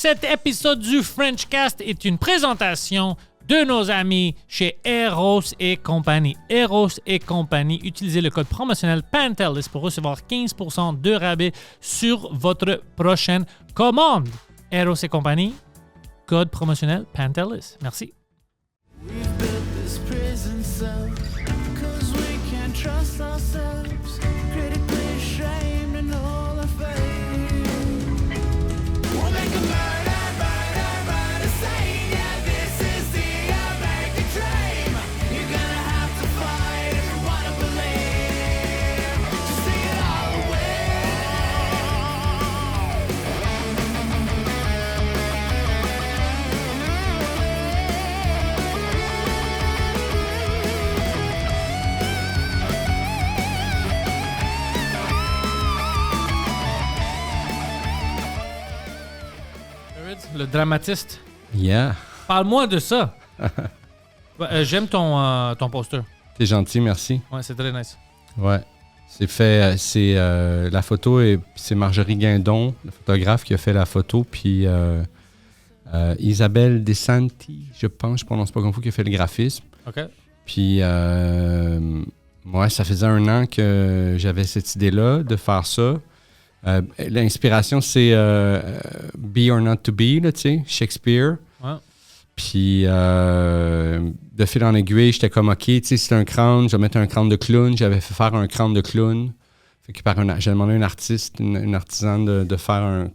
Cet épisode du Frenchcast est une présentation de nos amis chez Eros et compagnie. Eros et compagnie, utilisez le code promotionnel Pantelis pour recevoir 15% de rabais sur votre prochaine commande. Eros et compagnie, code promotionnel Pantelis. Merci. We've built this prison cell 'cause we can't trust ourselves. Critically ashamed and all our fate. We'll make a murder scene. Yeah, this is the American dream. You're gonna have to fight if you wanna believe. To see it all away. Le dramatiste. Yeah. Parle-moi de ça. J'aime ton poster. T'es gentil, merci. Ouais, c'est très nice. Ouais. C'est fait, la photo, c'est Marjorie Guindon, le photographe, qui a fait la photo, puis Isabelle DeSanti, je prononce pas comme vous, qui a fait le graphisme. OK. Puis, ouais, ça faisait 1 an que j'avais cette idée-là de faire ça. L'inspiration, c'est Be or Not to Be, là, tu sais, Shakespeare. Ouais. Puis, de fil en aiguille, j'étais comme, OK, tu sais, c'est un crâne, je vais mettre un crâne de clown. J'avais fait faire un crâne de clown. Fait que j'ai demandé à une artiste, une artisane de prendre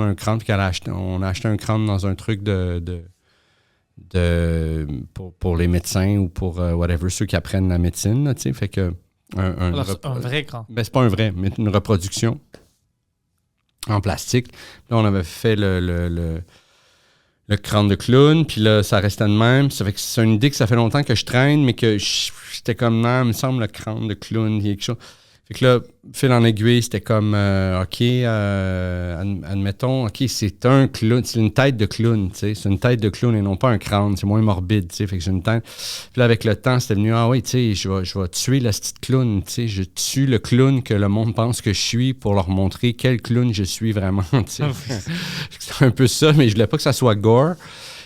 un crâne, puis on a acheté un crâne dans un truc pour les médecins ou pour whatever, ceux qui apprennent la médecine, là, tu sais. Fait que Un vrai crâne. Ben, c'est pas un vrai, mais une reproduction en plastique. Là, on avait fait le crâne de clown, puis là, ça restait de même. Ça fait que c'est une idée que ça fait longtemps que je traîne, mais que j'étais comme, non, il me semble le crâne de clown, il y a quelque chose. Fait que là, fil en aiguille, c'était comme, OK, admettons, OK, c'est un clown, c'est une tête de clown, tu sais, c'est une tête de clown et non pas un crâne, c'est moins morbide, tu sais, fait que j'ai une tête. Puis là, avec le temps, c'était venu, ah oui, tu sais, je vais tuer la petite clown, tu sais, je tue le clown que le monde pense que je suis pour leur montrer quel clown je suis vraiment, tu sais. C'est un peu ça, mais je voulais pas que ça soit gore.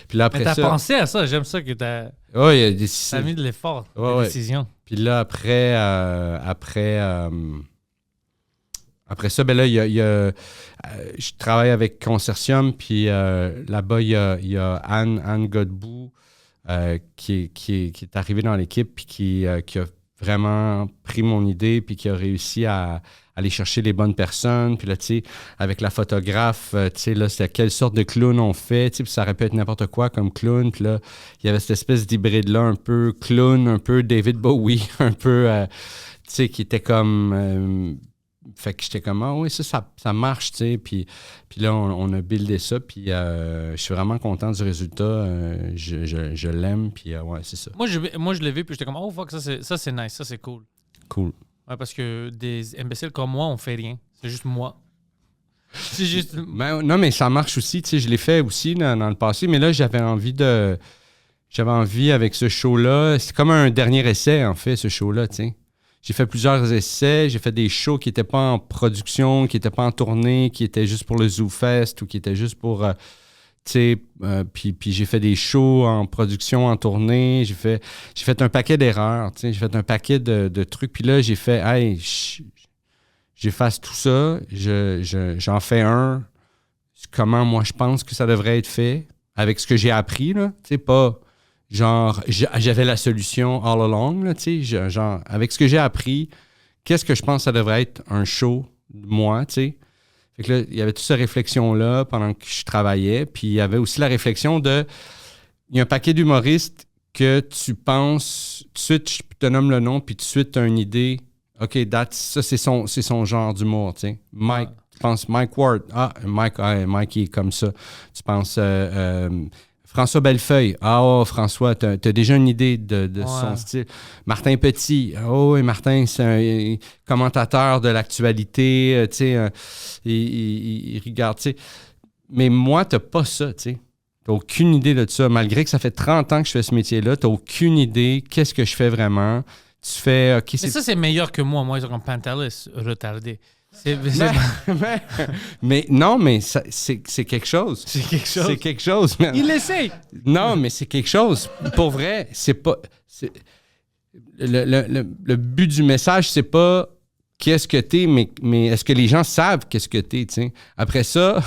Puis là, après Mais t'as ça... pensé à ça, j'aime ça que t'as mis de l'effort, de décision. Puis là, après ça, ben là, je travaille avec Consortium, puis là-bas, il y a Anne Godbout qui est arrivée dans l'équipe, puis qui a vraiment pris mon idée, puis qui a réussi à aller chercher les bonnes personnes. Puis là, tu sais, avec la photographe, tu sais, là, c'était quelle sorte de clown on fait, tu sais, puis ça aurait pu être n'importe quoi comme clown. Puis là, il y avait cette espèce d'hybride-là, un peu clown, un peu David Bowie, un peu, tu sais, qui était comme... fait que j'étais comme, ah oui, ça marche, tu sais. Puis là, on a buildé ça, puis je suis vraiment content du résultat. Je l'aime, puis ouais, c'est ça. Moi, je l'ai vu, puis j'étais comme, oh fuck, ça c'est nice, ça c'est cool. Cool. Ouais, parce que des imbéciles comme moi, on fait rien. C'est juste moi. C'est juste... Ben, non, mais ça marche aussi, tu sais, je l'ai fait aussi dans le passé, mais là, j'avais envie avec ce show-là, c'est comme un dernier essai, en fait, ce show-là, tu sais. J'ai fait plusieurs essais, j'ai fait des shows qui n'étaient pas en production, qui n'étaient pas en tournée, qui étaient juste pour le Zoo Fest ou qui étaient juste pour, tu sais, puis j'ai fait des shows en production, en tournée, j'ai fait un paquet d'erreurs, tu sais, j'ai fait un paquet de trucs, puis là, j'ai fait, hey, j'efface tout ça, j'en fais un, comment moi je pense que ça devrait être fait, avec ce que j'ai appris, là, tu sais, pas... Genre, j'avais la solution all along, là, tu sais, genre, avec ce que j'ai appris, qu'est-ce que je pense que ça devrait être un show de moi, tu sais. Fait que là, il y avait toute cette réflexion-là pendant que je travaillais, puis il y avait aussi la réflexion il y a un paquet d'humoristes que tu penses, tout de suite, je te nomme le nom, puis tout de suite, tu as une idée, OK, ça, c'est son genre d'humour, tu sais. Mike, tu penses Mike Ward, Mike il est comme ça. Tu penses... François Bellefeuille. Ah, oh, François, t'as déjà une idée de son style. Martin Petit. Oh, et Martin, c'est un commentateur de l'actualité. Tu sais, il regarde, tu sais. Mais moi, t'as pas ça, tu sais. T'as aucune idée de ça. Malgré que ça fait 30 ans que je fais ce métier-là, t'as aucune idée qu'est-ce que je fais vraiment. Tu fais... Mais ça, c'est meilleur que moi. Moi, ils sont comme Pantelis retardé. Mais non, mais c'est quelque chose. C'est quelque chose. C'est quelque chose, man. Il l'essaye. Non, mais c'est quelque chose. Pour vrai, c'est pas... Le but du message, c'est pas qu'est-ce que t'es, mais est-ce que les gens savent qu'est-ce que t'es, tu sais. Après ça,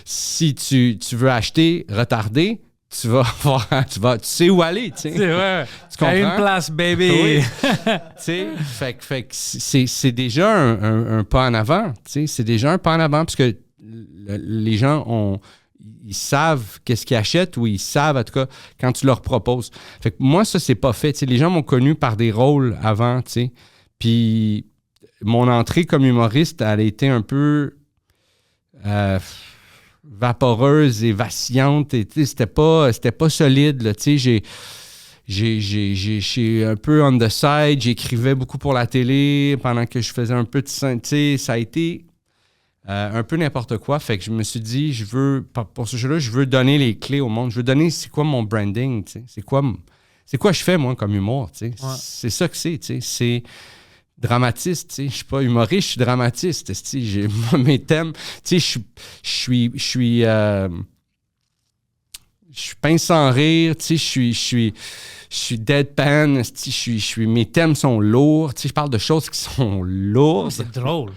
si tu veux acheter retardé, tu sais où aller, tu sais. C'est vrai. Tu comprends? À une place, baby. Oui. Tu sais, fait que c'est déjà un pas en avant, tu sais. C'est déjà un pas en avant parce que les gens ils savent qu'est-ce qu'ils achètent ou ils savent, en tout cas, quand tu leur proposes. Fait que moi, ça, c'est pas fait. Tu sais, les gens m'ont connu par des rôles avant, tu sais. Puis mon entrée comme humoriste, elle a été un peu vaporeuse et vacillante. Et, c'était pas solide, là. Tu sais, j'ai un peu on the side. J'écrivais beaucoup pour la télé pendant que je faisais un peu de scène. Tu sais, ça a été... un peu n'importe quoi. Fait que je me suis dit, pour ce jeu-là, je veux donner les clés au monde. Je veux donner c'est quoi mon branding, tu sais. C'est quoi je fais, moi, comme humour, tu sais. Ouais. C'est ça que c'est, tu sais. C'est dramatiste, tu sais. Je suis pas humoriste, je suis dramatiste, tu sais. J'ai mes thèmes. Tu sais, je suis pince sans rire, tu sais. Je suis deadpan, tu sais. Mes thèmes sont lourds, tu sais. Je parle de choses qui sont lourdes. C'est drôle.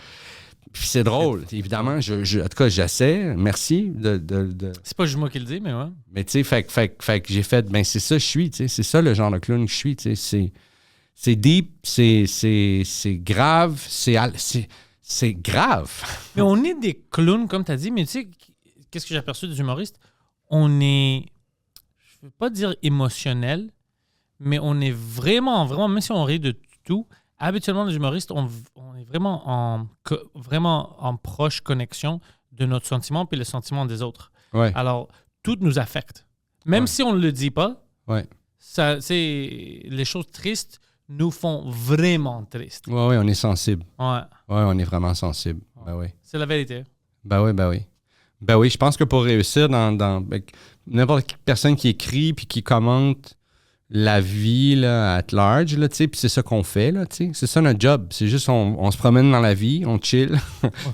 Puis c'est drôle, évidemment. En tout cas, j'essaie. Merci de... C'est pas juste moi qui le dis, mais ouais. Mais tu sais, fait que j'ai fait, ben c'est ça que je suis, tu sais. C'est ça le genre de clown que je suis, tu sais. C'est deep, c'est grave, c'est grave. Mais on est des clowns, comme tu as dit, mais tu sais, qu'est-ce que j'ai aperçu des humoristes? On est, je veux pas dire émotionnel, mais on est vraiment, même si on rit de tout, habituellement, les humoristes, on est vraiment en proche connexion de notre sentiment puis le sentiment des autres. Ouais. Alors, tout nous affecte. Même si on ne le dit pas, Ouais. les choses tristes nous font vraiment tristes. Ouais, on est sensible. Ouais. Ouais, on est vraiment sensible. Ben oui. C'est la vérité. Ben oui. Ben oui, je pense que pour réussir dans n'importe quelle personne qui écrit puis qui commente la vie là, at large, là, tu sais, puis c'est ça qu'on fait, là, tu sais. C'est ça notre job. C'est juste, on se promène dans la vie, on chill,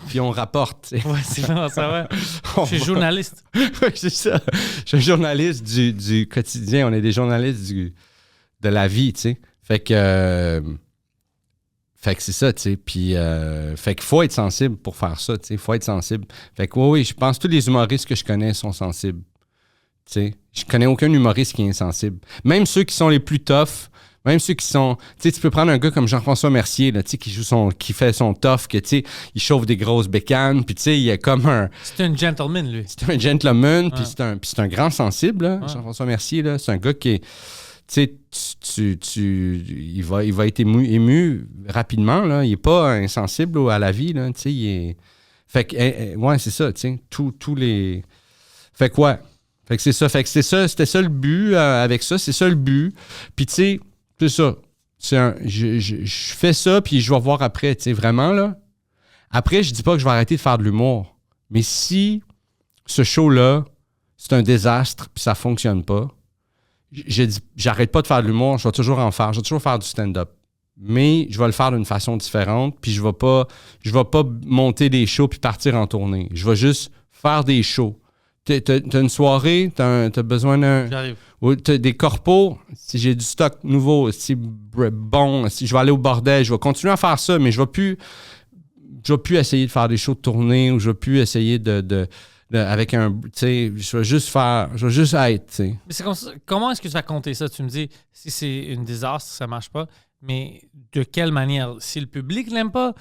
puis on rapporte, tu sais. Ouais, c'est vraiment ça, ouais. Je suis journaliste. Oui, c'est ça. Je suis un journaliste du quotidien. On est des journalistes de la vie, tu sais. Fait que c'est ça, tu sais. Puis, fait qu'il faut être sensible pour faire ça, tu sais. Il faut être sensible. Fait que oui, je pense que tous les humoristes que je connais sont sensibles. Tu sais, je connais aucun humoriste qui est insensible. Même ceux qui sont les plus toughs, même ceux qui sont... Tu sais, tu peux prendre un gars comme Jean-François Mercier, là, tu sais, qui fait son tough, que, tu sais, il chauffe des grosses bécanes, puis, tu sais, il est comme un... C'est un gentleman, lui. C'est un gentleman, puis Ouais. c'est un grand sensible, là, Ouais. Jean-François Mercier, là. C'est un gars qui est... Tu sais, il va être ému rapidement, là. Il est pas insensible à la vie, là, tu sais, il est... Fait que, ouais, c'est ça, tu sais, tous les... Fait que, ouais. Fait que c'est ça. Fait que c'était ça le but avec ça. C'est ça le but. Puis, tu sais, c'est ça. Je fais ça, puis je vais voir après, tu sais, vraiment, là. Après, je dis pas que je vais arrêter de faire de l'humour. Mais si ce show-là, c'est un désastre, puis ça fonctionne pas, j'arrête pas de faire de l'humour, je vais toujours en faire. Je vais toujours faire du stand-up. Mais je vais le faire d'une façon différente, puis je vais pas monter des shows puis partir en tournée. Je vais juste faire des shows. T'as une soirée, t'as besoin d'un... J'arrive. Ou t'as des corpos, si j'ai du stock nouveau, si bon, si je vais aller au bordel, je vais continuer à faire ça, mais je vais plus essayer de faire des shows de tournée ou je vais plus essayer de avec un... Tu sais, je vais juste être, tu sais. Mais c'est comment est-ce que tu vas compter ça? Tu me dis, si c'est une désastre, ça marche pas, mais de quelle manière? Si le public l'aime pas,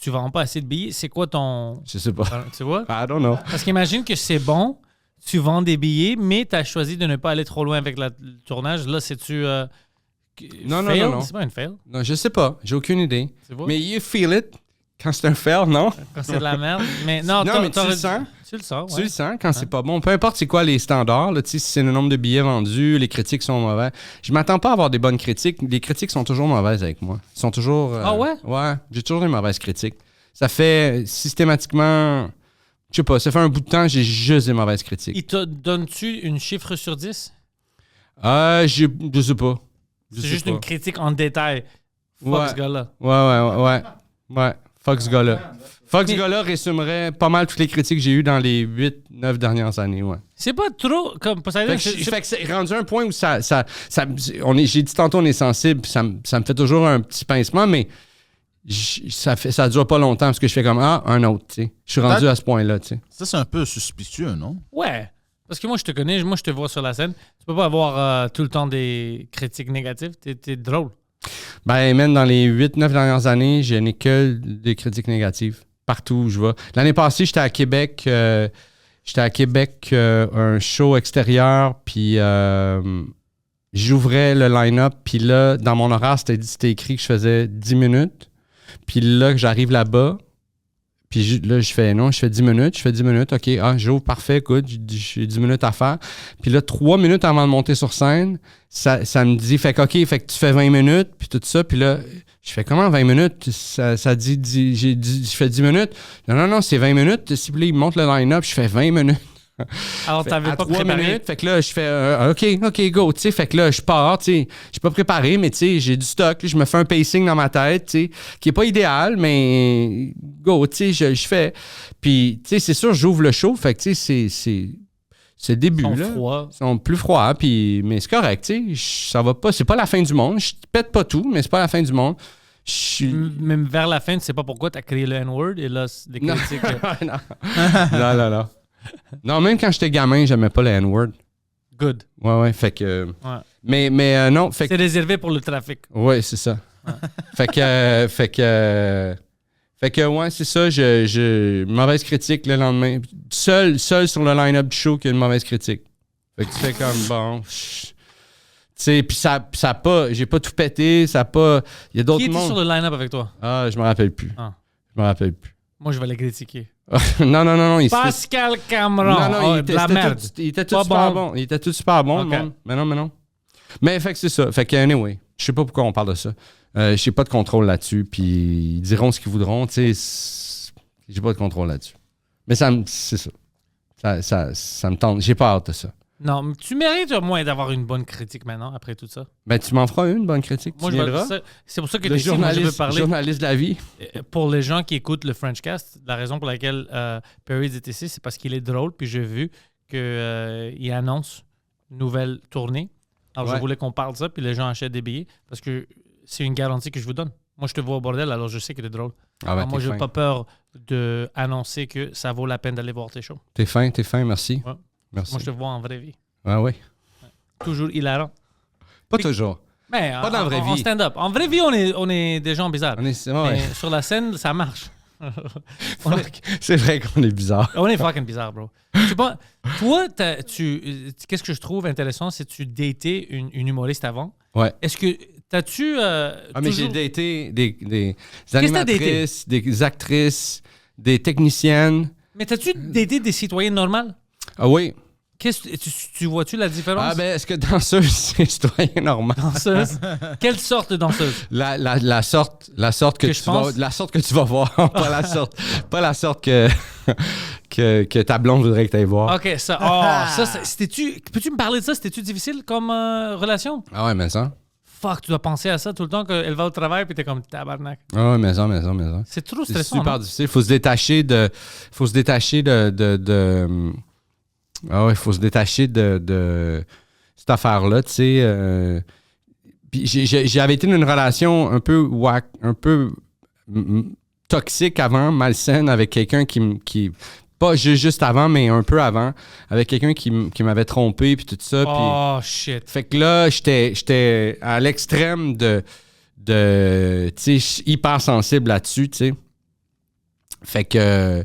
tu vends pas assez de billets, c'est quoi ton... Je sais pas. Tu vois? I don't know. Parce qu'imagine que c'est bon, tu vends des billets, mais tu as choisi de ne pas aller trop loin avec le tournage. Là, c'est-tu... Non. C'est pas une fail. Non, je sais pas. J'ai aucune idée. Tu vois? Mais you feel it quand c'est un fail, non? Quand c'est de la merde. Mais non, Non, mais tu le sens. Tu le sens, Tu ouais. le sens quand c'est pas bon. Peu importe c'est quoi les standards, là, si c'est le nombre de billets vendus, les critiques sont mauvais. Je m'attends pas à avoir des bonnes critiques. Les critiques sont toujours mauvaises avec moi. Ils sont toujours... Ah ouais? Ouais, j'ai toujours des mauvaises critiques. Ça fait systématiquement... Je sais pas, ça fait un bout de temps, j'ai juste des mauvaises critiques. Il te donne-tu une chiffre sur 10? Je sais pas. C'est juste une critique en détail. Fuck Ouais. ce gars-là. Ouais. Fuck ce gars-là. Fuck ce gars-là résumerait pas mal toutes les critiques que j'ai eues dans les 8-9 dernières années, ouais. C'est pas trop comme Poseidon. Fait que c'est rendu un point où j'ai dit tantôt on est sensible, ça me fait toujours un petit pincement, mais ça dure pas longtemps parce que je fais comme un autre, tu sais. Je suis rendu à ce point-là, tu sais. Ça, c'est un peu suspicieux, non? Ouais. Parce que moi, je te connais, moi, je te vois sur la scène. Tu peux pas avoir tout le temps des critiques négatives. T'es drôle. Ben, même dans les 8-9 dernières années, je n'ai que des critiques négatives. Partout où je vais. L'année passée, j'étais à Québec. Un show extérieur, puis j'ouvrais le line-up, puis là, dans mon horaire, c'était écrit que je faisais 10 minutes. Puis là, j'arrive là-bas, puis là, je fais 10 minutes. Je fais 10 minutes, OK, j'ouvre, parfait, écoute, j'ai 10 minutes à faire. Puis là, 3 minutes avant de monter sur scène, ça me dit, fait que tu fais 20 minutes, puis tout ça, puis là, je fais comment 20 minutes? Ça dit, je fais 10 minutes. Non, c'est 20 minutes. S'il vous plaît, il monte le line-up, je fais 20 minutes. Alors, t'avais pas 3 préparé. minutes, fait que là, je fais OK, go, tu sais, fait que là, je pars, tu sais, j'ai pas préparé, mais tu sais, j'ai du stock, je me fais un pacing dans ma tête, tu sais, qui est pas idéal, mais go, tu sais, je fais. Puis, tu sais, c'est sûr, j'ouvre le show, fait que tu sais, c'est le début, Ils sont là. froids. Ils sont plus froids, puis, mais c'est correct, tu sais, ça va pas, c'est pas la fin du monde, je pète pas tout, mais c'est pas la fin du monde. Même vers la fin, tu sais pas pourquoi t'as créé le N-word et là, les critiques. non. Non, même quand j'étais gamin, j'aimais pas le N-word. Good. Ouais, fait que... Ouais. Mais non, fait que... C'est réservé pour le trafic. Ouais, c'est ça. Ouais. Fait que, ouais, c'est ça, mauvaise critique le lendemain. Seul sur le line-up du show qu'il y a une mauvaise critique. Fait que tu fais comme, bon... Tu sais, puis ça a pas... J'ai pas tout pété, ça a pas... Il y a d'autres Qui était mondes. sur le line-up avec toi? Ah, je me rappelle plus. Ah. Je me rappelle plus. Moi, je vais les critiquer. non. Pascal Cameron. Non, de la merde. Il était tout Pas super bon. bon. Il était tout super bon, Ok. le monde. Mais non. Mais fait que c'est ça. Fait que, anyway, je sais pas pourquoi on parle de ça. J'ai pas de contrôle là-dessus. Puis ils diront ce qu'ils voudront. Tu sais, j'ai pas de contrôle là-dessus. Mais c'est ça. Ça me tente. J'ai pas hâte de ça. Non, mais tu mérites au moins d'avoir une bonne critique maintenant, après tout ça. Ben, tu m'en feras une bonne critique. Moi, tu viendras. c'est pour ça que Le ici, moi, je veux parler. journaliste de la vie. Pour les gens qui écoutent le Frenchcast, la raison pour laquelle Perry est ici, c'est parce qu'il est drôle. Puis j'ai vu qu'il annonce une nouvelle tournée. Alors, Ouais. je voulais qu'on parle de ça, puis les gens achètent des billets, parce que c'est une garantie que je vous donne. Moi, je te vois au bordel, alors je sais que t'es drôle. Ah ben, Alors, moi, t'es je n'ai fin. pas peur d'annoncer que ça vaut la peine d'aller voir tes shows. T'es fin, merci. Ouais. Merci. Moi, je te vois en vraie vie. Ah oui. Toujours hilarant. Pas toujours. Mais Pas dans la vraie en vie. stand-up. En vraie vie, on est des gens bizarres. Ouais. Mais sur la scène, ça marche. C'est vrai qu'on est bizarre. On est fucking bizarre, bro. Tu sais pas, toi, qu'est-ce que je trouve intéressant, c'est que tu datais une humoriste avant. Ouais. Est-ce que t'as-tu Mais j'ai toujours... daté des que t'as animatrices, des actrices, des techniciennes. Mais t'as-tu daté des citoyens normaux? Ah oui. Tu vois-tu la différence? Ah ben, est-ce que danseuse, c'est citoyen normal? Danseuse? Quelle sorte de danseuse? La sorte que Que je tu pense? vas, la sorte que tu vas voir, pas la sorte que ta blonde voudrait que tu ailles voir. OK, ça. Peux-tu me parler de ça? C'était-tu difficile comme relation? Ah ouais, mais ça. Fuck, tu dois penser à ça tout le temps qu'elle va au travail puis t'es comme tabarnak. Ah ouais, mais ça. C'est trop C'est stressant. super non? difficile. Faut se détacher de ah ouais, faut se détacher de cette affaire-là, tu sais. Puis j'avais été dans une relation un peu toxique avant, malsaine, avec quelqu'un qui pas juste avant, mais un peu avant, avec quelqu'un qui m'avait trompé, puis tout ça. Puis, Oh, shit. fait que là, j'étais à l'extrême de tu sais, hyper sensible là-dessus, tu sais. Fait que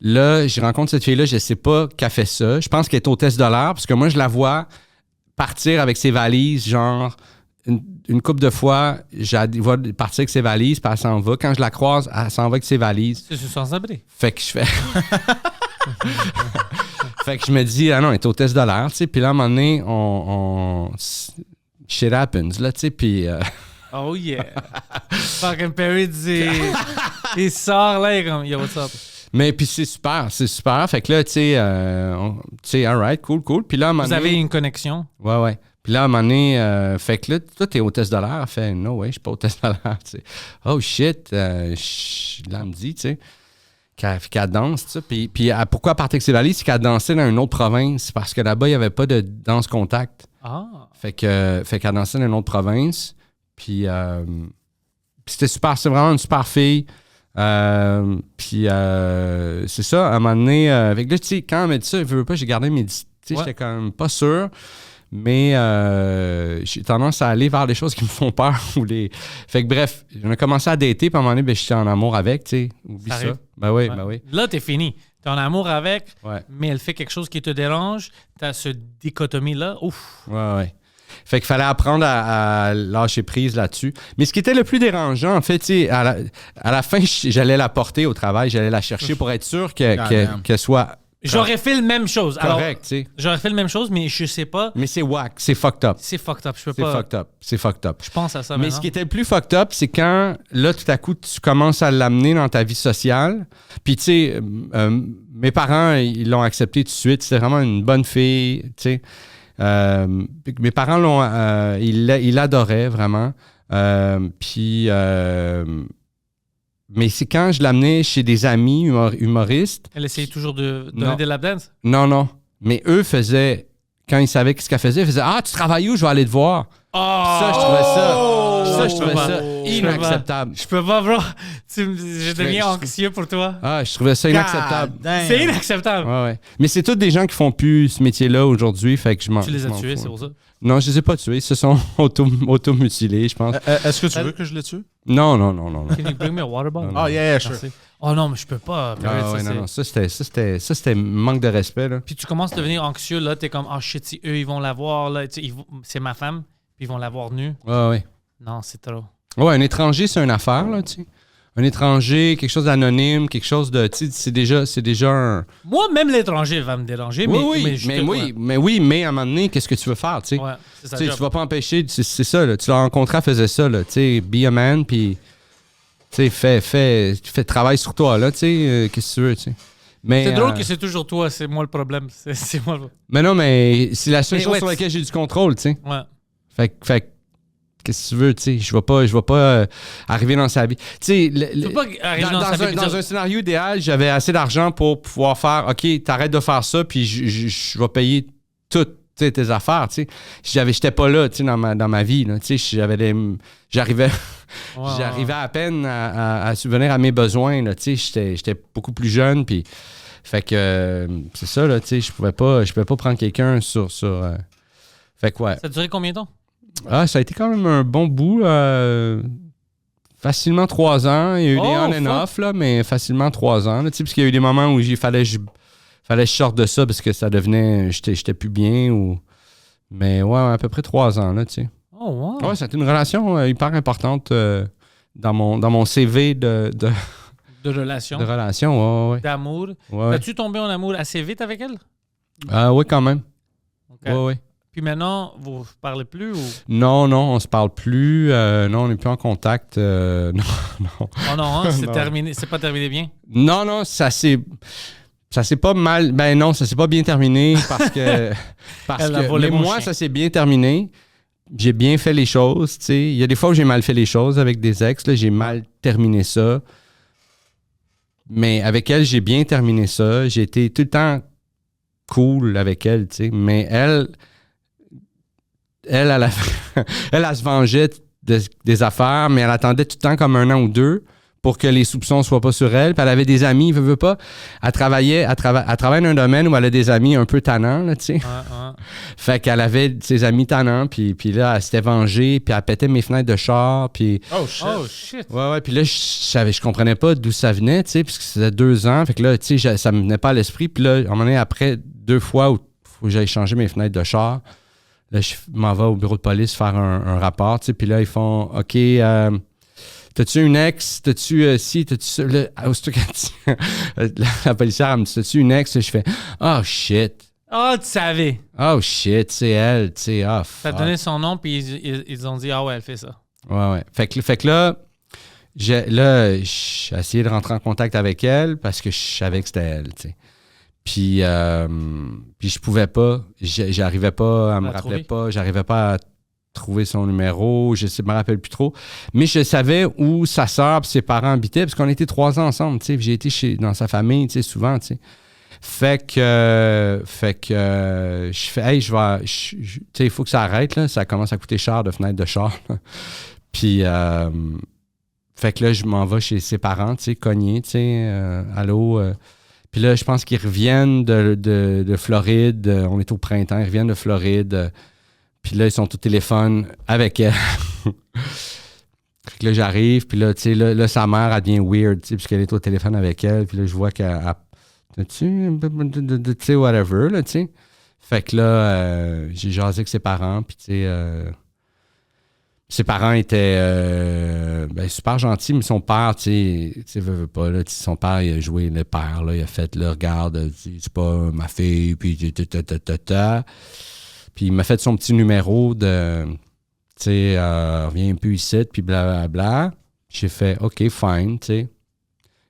là, je rencontre cette fille-là, je sais pas qu'elle fait ça. Je pense qu'elle est hôtesse de l'air, parce que moi, je la vois partir avec ses valises, genre, une couple de fois, je la vois partir avec ses valises, puis elle s'en va. Quand je la croise, elle s'en va avec ses valises. C'est sans-abri. Fait que je fais... Fait que je me dis, ah non, elle est hôtesse de l'air, tu sais. Puis là, à un moment donné, on shit happens, là, tu sais, puis... Oh yeah. Fucking Perry dit... il sort là, il est comme, yo, what's up? Mais puis c'est super. Fait que là, tu sais, all right, cool. Puis là, à un moment Vous avez donné- une connexion? Ouais. Puis là, à un moment donné, fait que là, toi, t'es hôtesse de l'air. Elle fait, no way, je suis pas hôtesse de l'air, tu sais. Oh shit, là, elle me dit, tu sais, qu'elle danse, tu sais. Puis pourquoi à Partex Valley, c'est qu'elle dansait dans une autre province, parce que là-bas, il n'y avait pas de danse contact. Ah. Fait qu'elle dansait dans une autre province. Puis c'était super, c'est vraiment une super fille. Puis c'est ça, à un moment donné, avec là, tu sais, quand elle m'a dit ça, je veux pas, j'ai gardé mes. Tu sais, j'étais quand même pas sûr. Mais j'ai tendance à aller vers des choses qui me font peur. Fait que bref, on a commencé à dater, puis à un moment donné, ben, j'étais en amour avec, tu sais. Oublie ça. arrive. Ben oui, Ouais. ben oui. Là, t'es fini. T'es en amour avec, Ouais. mais elle fait quelque chose qui te dérange. T'as ce dichotomie-là. Ouf. Ouais. Fait qu'il fallait apprendre à lâcher prise là-dessus. Mais ce qui était le plus dérangeant, en fait, tu sais, à la fin, j'allais la porter au travail, j'allais la chercher pour être sûr qu'elle soit J'aurais fait la même chose. Alors, correcte, tu sais. j'aurais fait la même chose, mais je sais pas. Mais c'est whack, c'est fucked up. C'est fucked up. Je peux C'est pas. fucked up. C'est fucked up. Je pense à ça Mais maintenant. ce qui était le plus fucked up, c'est quand, là, tout à coup, tu commences à l'amener dans ta vie sociale. Puis, tu sais, mes parents, ils l'ont accepté tout de suite. C'était vraiment une bonne fille, tu sais. Mes parents ils l'adoraient vraiment. Puis, mais c'est quand je l'amenais chez des amis humoristes. Elle essayait toujours de donner Non. des lap dance. Non. Mais eux faisaient, quand ils savaient ce qu'elle faisait, ils faisaient, ah, tu travailles où? Je vais aller te voir. Ça, je trouvais Je peux pas. inacceptable. Je peux pas, bro. Je deviens anxieux pour toi. Ah, je trouvais ça inacceptable. C'est inacceptable. Ouais. Mais c'est tous des gens qui font plus ce métier-là aujourd'hui, fait que je m'en. Tu les as je m'en tués, fous. c'est pour ça. Non, je les ai pas tués. Ils se sont auto-mutilés, je pense. Est-ce que tu veux que je le tue? Non. Can you bring me a water bottle? Ah, yeah, sure. Merci. Oh non, mais je peux pas. Ah, ouais, non. Ça, c'était manque de respect, là. Puis tu commences à devenir anxieux, là, t'es comme, oh shit, si eux, ils vont la voir, là, tu sais, c'est ma femme, puis ils vont la voir nue. Ouais. Non, c'est trop. Ouais, un étranger, c'est une affaire, là, tu sais. Un étranger, quelque chose d'anonyme, quelque chose de. Tu sais, c'est déjà un. Moi, même l'étranger va me déranger, mais Mais à un moment donné, qu'est-ce que tu veux faire, tu sais? Ouais, c'est ça. Tu sais, tu vas pas empêcher, c'est ça, là. Tu l'as rencontré, elle faisait ça, là. Tu sais, be a man, puis. Tu sais, fais travail sur toi, là, tu sais. Qu'est-ce que tu veux, tu sais. Mais, C'est drôle que c'est toujours toi, c'est moi le problème. C'est moi le... Mais non, mais c'est la seule Mais chose ouais, sur laquelle j'ai du contrôle, tu sais. Ouais. Fait que, qu'est-ce que tu veux, tu sais. Je vais pas arriver dans sa vie. Tu sais, Tu peux pas arriver dans sa vie et dans dire- un scénario idéal, j'avais assez d'argent pour pouvoir faire, OK, t'arrêtes de faire ça, puis je vais payer toutes tes affaires, tu sais. J'étais pas là, tu sais, dans ma vie, là. Tu sais, j'arrivais à peine à subvenir à mes besoins, là. Tu sais, j'étais beaucoup plus jeune, puis fait que c'est ça, là, tu sais, je pouvais pas prendre quelqu'un sur fait que ouais. Ça a duré combien de temps? Ah, ça a été quand même un bon bout. Facilement 3 ans. Il y a eu des on and off, là, mais facilement 3 ans. Là, parce qu'il y a eu des moments où il fallait que je sorte de ça parce que ça devenait. J'étais plus bien. Mais ouais, à peu près 3 ans, là, tu sais. Oh, wow. Ouais, c'était une relation hyper importante dans mon CV de De relation, relation. Ouais. d'amour. Ouais. As-tu tombé en amour assez vite avec elle? Oui, quand même. Ok. Ouais. Puis maintenant, vous ne parlez plus ou... Non, on se parle plus. Non, on n'est plus en contact. Non. Oh non, hein, c'est Non. terminé. C'est pas terminé bien. Non, ça s'est pas mal. Ben non, ça s'est pas bien terminé parce que. Elle a volé mais mon moi, chien. ça s'est bien terminé. J'ai bien fait les choses, tu sais. Il y a des fois où j'ai mal fait les choses avec des ex, là, j'ai mal terminé ça. Mais avec elle, j'ai bien terminé ça. J'ai été tout le temps cool avec elle, tu sais. Mais elle se vengeait des affaires, mais elle attendait tout le temps comme 1 an ou 2 pour que les soupçons soient pas sur elle. Puis elle avait des amis, veut pas. Elle travaillait dans un domaine où elle a des amis un peu tannants, là, tu sais. Ouais. Fait qu'elle avait ses amis tannants, puis là, elle s'était vengée, puis elle pétait mes fenêtres de char, puis... Oh, shit. Oh shit. Ouais, puis là, je comprenais pas d'où ça venait, tu sais, puisque ça faisait 2 ans. Fait que là, tu sais, ça me venait pas à l'esprit. Puis là, à un moment donné, après 2 fois où faut que j'aille changer mes fenêtres de char, là, je m'en vais au bureau de police faire un rapport, tu sais, puis là, ils font « OK, t'as-tu une ex? T'as-tu t'as-tu ça? » Là, aussitôt qu'elle dit- la policière, elle me dit « T'as-tu une ex? » Je fais « Oh, shit. Oh, tu savais. Oh, shit, c'est elle, tu sais. Ah, T'as fuck. donné son nom, puis ils ont dit, ah ouais, elle fait ça. Ouais. Fait que là, j'ai essayé de rentrer en contact avec elle parce que je savais que c'était elle, tu sais. Puis je pouvais pas. J'arrivais pas, elle me rappelait pas. J'arrivais pas à trouver son numéro. Je me rappelle plus trop. Mais je savais où sa sœur et ses parents habitaient parce qu'on était 3 ans ensemble. Tu sais, j'ai été dans sa famille, tu sais, souvent, tu sais. Fait que je fais, hey, tu sais, il faut que ça arrête, là. Ça commence à coûter cher de fenêtre de char. Là. Puis, fait que là, je m'en vais chez ses parents, tu sais, cogner, tu sais, allô. Puis là, je pense qu'ils reviennent de Floride. On est au printemps, ils reviennent de Floride. Puis là, ils sont au téléphone avec elle. Fait que là, j'arrive, puis là, tu sais, là, sa mère, elle devient weird, tu sais, puisqu'elle est au téléphone avec elle. Puis là, je vois qu'elle... Tu sais, whatever, là, tu sais. Fait que là, j'ai jasé avec ses parents, puis tu sais... ses parents étaient super gentils, mais son père, tu sais, veut pas, là, son père, il a joué le père, là, il a fait, là, regarde, c'est pas ma fille, puis Puis il m'a fait son petit numéro de, tu sais, reviens un peu ici, puis blablabla. J'ai fait, OK, fine, tu sais.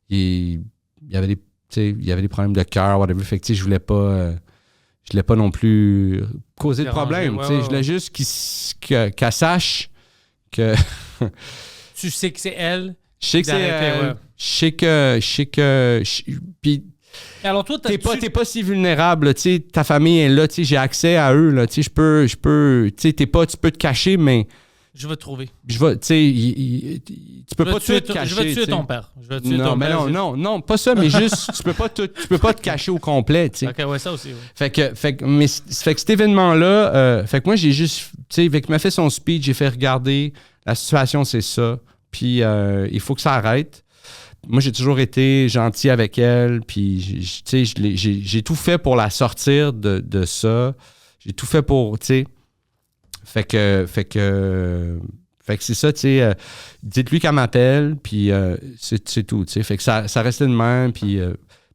Il y avait des problèmes de cœur, whatever, fait que, tu sais, je voulais pas non plus causer de problème, tu sais. Je voulais juste qu'elle sache que... Tu sais que c'est elle. Je sais que c'est elle. Je sais que... Puis... Alors toi, t'es pas si vulnérable, tu sais, ta famille est là, tu sais, j'ai accès à eux, là, tu sais, je peux, tu sais, tu peux te cacher, mais... Je vais te trouver. Tu sais, tu peux pas tout te cacher. Je vais tuer ton père. Non, pas ça, mais juste, tu peux pas te cacher au complet, tu sais. OK, ouais, ça aussi, ouais. Fait que cet événement-là, fait que moi, j'ai juste, tu sais, avec m'a fait son speech, j'ai fait regarder, la situation, c'est ça, puis il faut que ça arrête. Moi, j'ai toujours été gentil avec elle, puis, tu sais, j'ai tout fait pour la sortir de ça. J'ai tout fait pour, tu sais... Fait que c'est ça, tu sais. Dites-lui qu'elle m'appelle, puis c'est tout, tu sais. Fait que ça restait de même, puis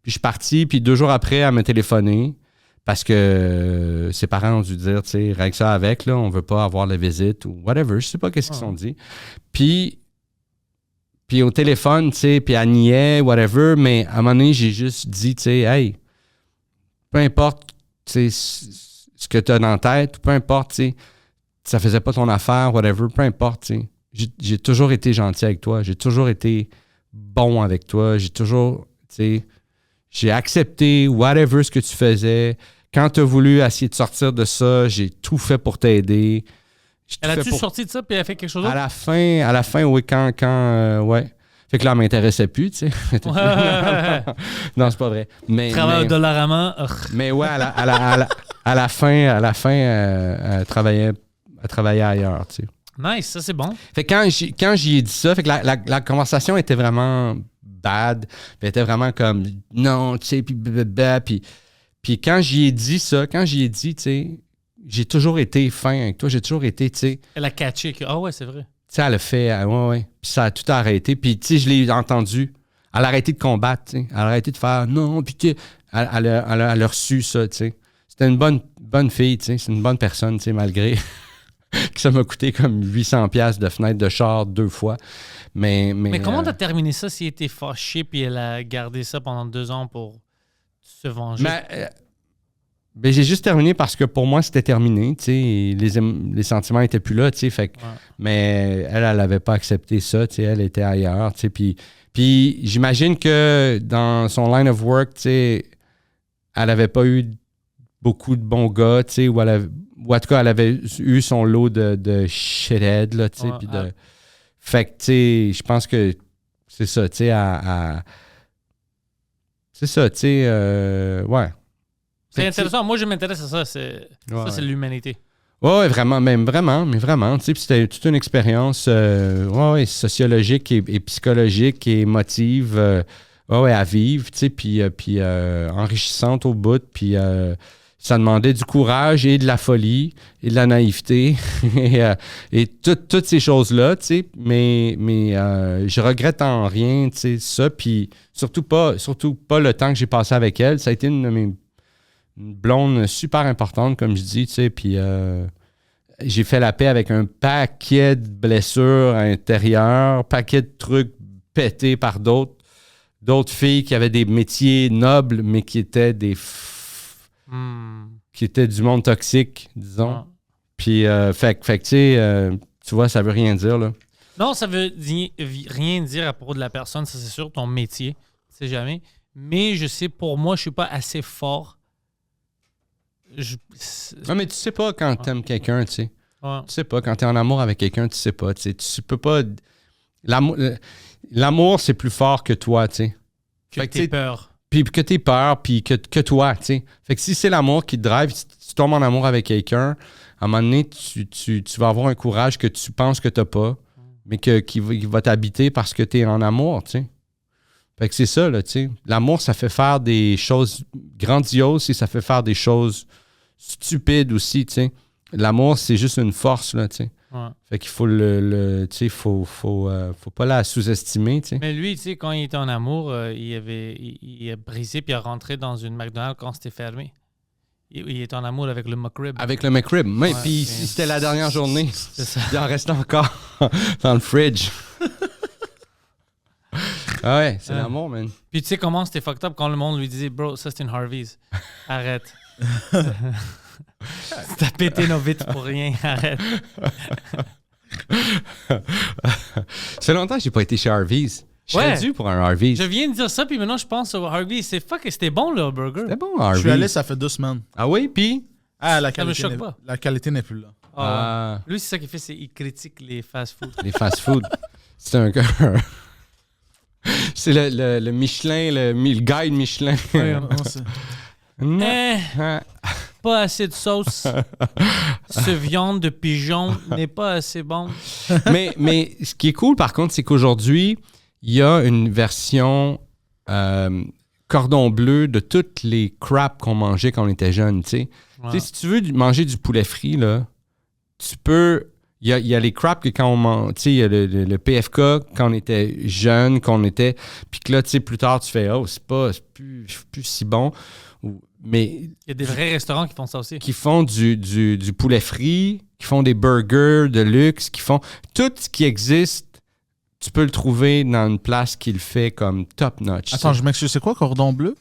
je suis parti, puis 2 jours après, elle m'a téléphoné parce que ses parents ont dû dire, tu sais, règle ça avec, là, on veut pas avoir la visite ou whatever, je sais pas qu'est-ce qu'ils ont dit. Puis au téléphone, tu sais, puis elle niait, whatever, mais à un moment donné, j'ai juste dit, tu sais, hey, peu importe, tu sais, ce que tu as dans la tête, peu importe, tu sais, ça faisait pas ton affaire, whatever, peu importe, tu sais. J'ai toujours été gentil avec toi, j'ai toujours été bon avec toi, j'ai toujours, tu sais, j'ai accepté whatever ce que tu faisais. Quand tu as voulu essayer de sortir de ça, j'ai tout fait pour t'aider. Elle a-tu sorti de ça puis elle a fait quelque chose d'autre? À la fin, oui, quand ouais. Fait que là, elle m'intéressait plus, tu sais. Non, c'est pas vrai. Travail au Dollarama. Mais ouais, à la fin, elle travaillait ailleurs, tu sais. Nice, ça c'est bon. Fait que quand j'y ai dit ça, fait que la conversation était vraiment bad. Elle était vraiment comme non, tu sais, puis quand j'y ai dit ça, tu sais, j'ai toujours été fin avec toi, j'ai toujours été, tu sais. Elle a catché que, ouais, c'est vrai. Tu sais, elle a fait, ouais. Puis ça a tout arrêté. Puis, tu sais, je l'ai entendu. Elle a arrêté de combattre, tu sais. Elle a arrêté de faire non, puis tu sais, elle a reçu ça, tu sais. C'était une bonne fille, tu sais. C'est une bonne personne, tu sais, malgré que ça m'a coûté comme 800$ de fenêtre de char 2 fois. Mais comment t'as terminé ça s'il était fâché puis elle a gardé ça pendant 2 ans pour se venger? Ben, j'ai juste terminé parce que pour moi, c'était terminé, tu sais, les sentiments étaient plus là, tu sais, fait que, mais elle avait pas accepté ça, tu sais, elle était ailleurs, tu sais, puis j'imagine que dans son line of work, tu sais, elle avait pas eu beaucoup de bons gars, tu sais, ou en tout cas, elle avait eu son lot de shithead, là, tu sais, puis de... Fait que, tu sais, je pense que c'est ça, tu sais, c'est ça, tu sais, ouais. C'est intéressant. Moi, je m'intéresse à ça. Ça, c'est l'humanité. Oui, vraiment, mais vraiment. Tu sais, c'était toute une expérience sociologique et psychologique et émotive à vivre, tu sais, puis enrichissante au bout. Puis ça demandait du courage et de la folie et de la naïveté et toutes ces choses-là, tu sais. Mais je regrette en rien, tu sais, ça. Puis surtout pas le temps que j'ai passé avec elle. Ça a été une blonde super importante, comme je dis, tu sais, puis j'ai fait la paix avec un paquet de blessures à l'intérieur, paquet de trucs pétés par d'autres d'autres filles qui avaient des métiers nobles, mais qui étaient qui étaient du monde toxique, disons. Ouais. Puis, fait que tu sais, tu vois, ça veut rien dire, là. Non, ça veut rien dire à propos de la personne, ça c'est sûr, ton métier, tu sais jamais. Mais je sais, pour moi, je suis pas assez fort. Non, mais tu sais pas quand t'aimes quelqu'un, tu sais. Ouais. Tu sais pas, quand t'es en amour avec quelqu'un, tu sais pas, tu sais. Tu peux pas... L'amour, c'est plus fort que toi, tu sais. Que Fait que t'aies t'sais, peur. Puis que t'aies peur, puis que toi, tu sais. Fait que si c'est l'amour qui te drive, si tu tombes en amour avec quelqu'un, à un moment donné, tu vas avoir un courage que tu penses que t'as pas, mais qui va t'habiter parce que t'es en amour, tu sais. Fait que c'est ça, là, tu sais. L'amour, ça fait faire des choses grandioses et ça fait faire des choses stupides aussi, tu sais. L'amour, c'est juste une force, là, tu sais. Ouais. Fait qu'il faut tu sais, faut pas la sous-estimer, tu sais. Mais lui, tu sais, quand il était en amour, il a brisé puis il est rentré dans une McDonald's quand c'était fermé. Il est en amour avec le McRib. Avec le McRib. Mais Ouais, puis c'est- si c'était la dernière journée, C'est ça. il en reste encore dans le fridge. Ah ouais, c'est Ouais. l'amour, man. Puis tu sais comment c'était fucked up quand le monde lui disait « Bro, ça c'est une Harvey's. Arrête. » T'as pété nos vitres pour rien. Arrête. Ça fait longtemps que j'ai pas été chez Harvey's. Je serais Ouais. dû pour un Harvey's. Je viens de dire ça, puis maintenant je pense au Harvey's. C'était bon le burger. C'était bon, Je Harvey's. suis allé, ça fait 2 semaines. Ah oui, puis... Ah, Ça me choque pas. La qualité n'est plus là. Ah ouais. Lui, c'est ça qu'il fait, c'est qu'il critique les fast-food. les fast-food. C'est un... c'est le Michelin, le guide Michelin. Pas assez de sauce. Ce viande de pigeon n'est pas assez bon. mais ce qui est cool, par contre, c'est qu'aujourd'hui, il y a une version cordon bleu de toutes les crap qu'on mangeait quand on était jeune, tu sais. Ouais. Tu sais, si tu veux manger du poulet frit, là, tu peux... Il y a les crap que quand on mange... Tu sais, il y a le PFK quand on était jeune, qu'on était... Puis que là, tu sais, plus tard, tu fais « Oh, c'est plus si bon. » Mais Il y a des vrais restaurants qui font ça aussi. qui font du poulet frit, qui font des burgers de luxe, qui font... Tout ce qui existe, tu peux le trouver dans une place qui le fait comme top-notch. Attends, je m'excuse, c'est quoi cordon bleu?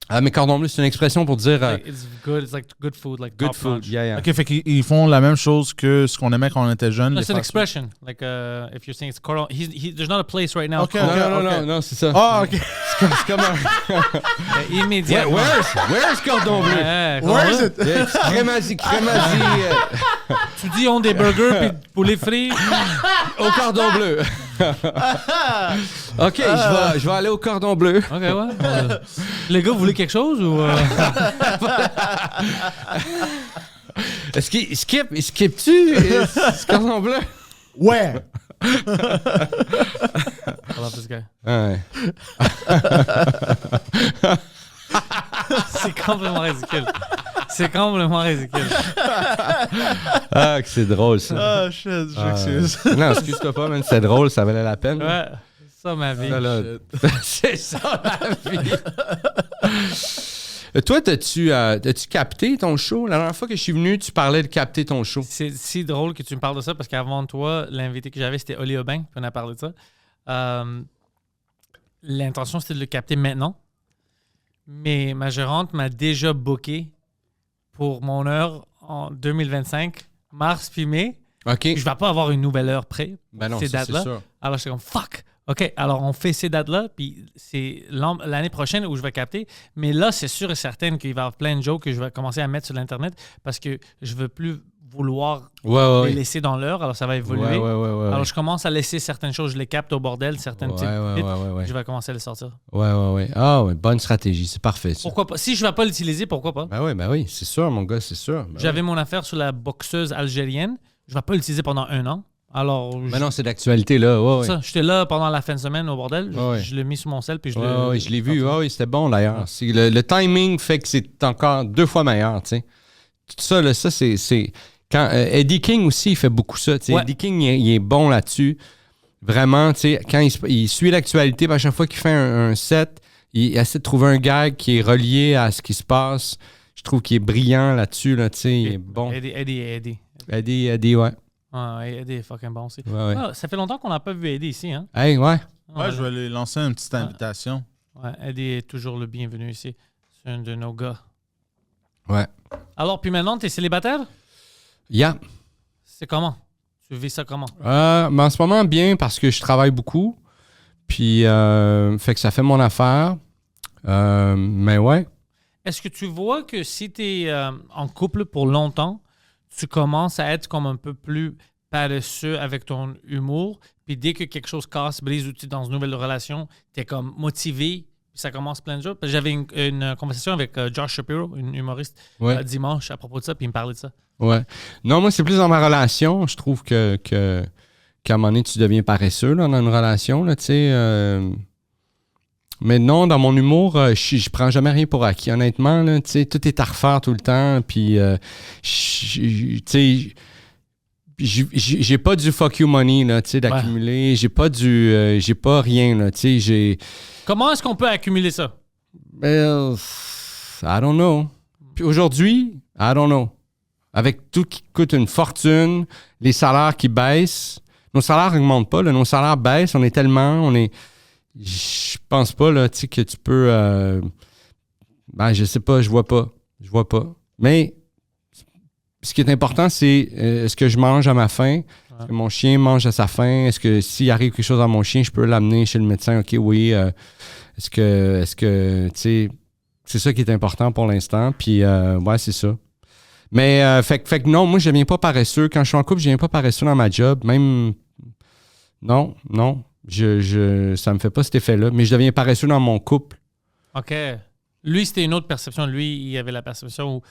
Ah, mais cordon bleu, c'est une expression pour dire Like, it's good. It's like good food, like good top food. notch. Yeah, yeah. Ok, fait qu'ils font la même chose que ce qu'on aimait quand on était jeune. No, les it's an fast food. expression. Like if you're saying it's cordon, there's not a place right now. Okay, called- Non, c'est ça. Ah, ok. C'est comme un... Immédiatement. Where's cordon bleu? Ouais, Where is cordon- it? Crémazie. Tu dis on des burgers puis poulet frit. Au cordon bleu. OK, je vais aller au cordon bleu. Ok, ouais. Les gars, vous voulez quelque chose ou Est-ce qu'il skip-tu ce cordon bleu? Ouais. I love this guy. Ouais. C'est complètement ridicule. C'est complètement ridicule. Ah, que c'est drôle, ça. Ah, shit, j'excuse. Non, excuse-toi pas, man. C'est drôle, ça valait la peine. Ouais. Ça, ma vie. Ça, là, c'est ça, la vie. Toi, t'as-tu capté ton show? La dernière fois que je suis venu, tu parlais de capter ton show. C'est si drôle que tu me parles de ça parce qu'avant toi, l'invité que j'avais, c'était Oli Aubin. Puis on a parlé de ça. L'intention, c'était de le capter maintenant. Mais ma gérante m'a déjà booké pour mon heure en 2025, mars puis mai. OK. Je ne vais pas avoir une nouvelle heure près. Ben non, ces ça, c'est dates-là. sûr. Alors, j'étais comme, fuck! OK, alors on fait ces dates-là, puis c'est l'année prochaine où je vais capter. Mais là, c'est sûr et certain qu'il va y avoir plein de jokes que je vais commencer à mettre sur l'Internet parce que je veux plus vouloir Ouais. les laisser dans l'heure. Alors, ça va évoluer. Ouais. Alors, je commence à laisser certaines choses, je les capte au bordel, certaines petites pépites. Ouais. Je vais commencer à les sortir. Ouais. Ah, ouais, bonne stratégie. C'est parfait, ça. Pourquoi pas? Si je ne vais pas l'utiliser, pourquoi pas? Ben oui, c'est sûr, mon gars, c'est sûr. Ben J'avais oui. mon affaire sur la boxeuse algérienne. Je ne vais pas l'utiliser pendant 1 an. Alors, Ben non, c'est d'actualité, là. Ouais. ça, j'étais là pendant la fin de semaine au bordel. Ouais. Je l'ai mis sur mon sel, puis je l'ai... Ouais, je l'ai vu. Ouais, c'était bon, d'ailleurs. C'est le timing fait que c'est encore 2 fois meilleur, tu sais. Tout ça, là, ça, c'est... Quand Eddie King aussi, il fait beaucoup ça, tu sais. Ouais. Eddie King, il est bon là-dessus. Vraiment, tu sais, quand il suit l'actualité, puis à chaque fois qu'il fait un set, il essaie de trouver un gag qui est relié à ce qui se passe. Je trouve qu'il est brillant là-dessus, là, tu sais. Il est bon. Eddie. Eddie, ouais. Ouais, Eddie est fucking bon aussi. Ouais. Ah, ça fait longtemps qu'on n'a pas vu Eddie ici, hein? Hey, ouais. Ouais, je vais lui lancer une petite invitation. Ouais, Eddie est toujours le bienvenu ici. C'est un de nos gars. Ouais. Alors, puis maintenant, t'es célibataire? Yeah. C'est comment? Tu vis ça comment? Mais en ce moment, bien, parce que je travaille beaucoup. Puis, fait que ça fait mon affaire. Mais ouais. Est-ce que tu vois que si tu es en couple pour longtemps, tu commences à être comme un peu plus paresseux avec ton humour, puis dès que quelque chose casse, brise ou tu es dans une nouvelle relation, tu es comme motivé, puis ça commence plein de jours. Parce que j'avais une conversation avec Josh Shapiro, une humoriste, Ouais. dimanche à propos de ça, puis il me parlait de ça. Ouais. Non, moi, c'est plus dans ma relation. Je trouve qu'à un moment donné, tu deviens paresseux là, dans une relation, là, tu sais. Mais non, dans mon humour, je prends jamais rien pour acquis. Honnêtement, là, tu sais, tout est à refaire tout le temps. Puis, tu sais, j'ai pas du fuck you money, là, tu sais, d'accumuler. J'ai pas rien, là, tu sais, j'ai... Comment est-ce qu'on peut accumuler ça? I don't know. Puis aujourd'hui, I don't know. Avec tout qui coûte une fortune, les salaires qui baissent, nos salaires n'augmentent pas, là, nos salaires baissent, je pense pas là, tu sais, que tu peux... je sais pas, je vois pas. Mais ce qui est important, c'est est-ce que je mange à ma faim? Est-ce que mon chien mange à sa faim? Est-ce que s'il arrive quelque chose à mon chien, je peux l'amener chez le médecin? OK, oui. Est-ce que tu sais, c'est ça qui est important pour l'instant. Puis, ouais, c'est ça. Mais, fait que non, moi, je deviens pas paresseux. Quand je suis en couple, je deviens pas paresseux dans ma job. Même, non. Ça me fait pas cet effet-là. Mais je deviens paresseux dans mon couple. OK. Lui, c'était une autre perception. Lui, il avait la perception où,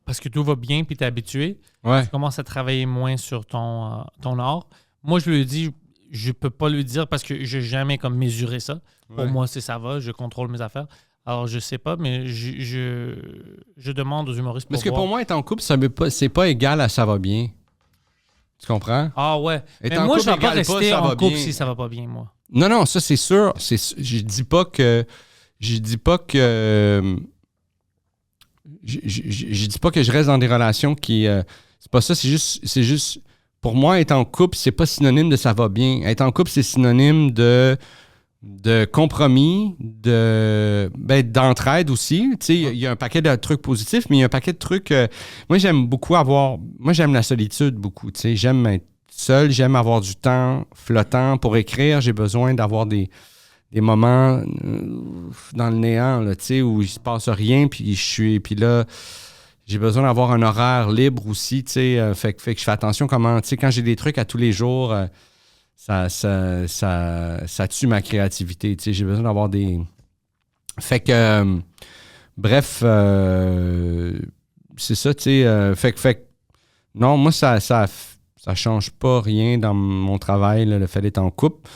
parce que tout va bien puis tu es habitué, Ouais. tu commences à travailler moins sur ton art. Moi, je lui dis, je peux pas lui dire parce que j'ai jamais comme mesuré ça. Pour Ouais. moi, ça va, je contrôle mes affaires. Alors, je sais pas, mais je demande aux humoristes Parce pour que voir. pour moi, être en couple, c'est pas égal à ça va bien. Tu comprends? Ah ouais. Être Mais en moi, je couple vais pas égale pas, rester ça en va couple bien. si ça va pas bien, moi. Non, ça c'est sûr. Je dis pas que. Je dis pas que. Je dis pas que je reste dans des relations qui. C'est pas ça, c'est juste. Pour moi, être en couple, c'est pas synonyme de ça va bien. Être en couple, c'est synonyme de compromis, d'entraide aussi. Tu sais, il y a un paquet de trucs positifs, mais il y a un paquet de trucs. Moi, j'aime la solitude beaucoup. Tu sais, j'aime être seul, j'aime avoir du temps flottant pour écrire. J'ai besoin d'avoir des moments dans le néant, là, tu sais, où il se passe rien, puis là, j'ai besoin d'avoir un horaire libre aussi, tu sais. Fait que je fais attention comment, tu sais, quand j'ai des trucs à tous les jours. Ça tue ma créativité. Tu sais, j'ai besoin d'avoir des... Fait que... bref, c'est ça, tu sais. Fait que... Non, moi, ça change pas rien dans mon travail, là, le fait d'être en couple.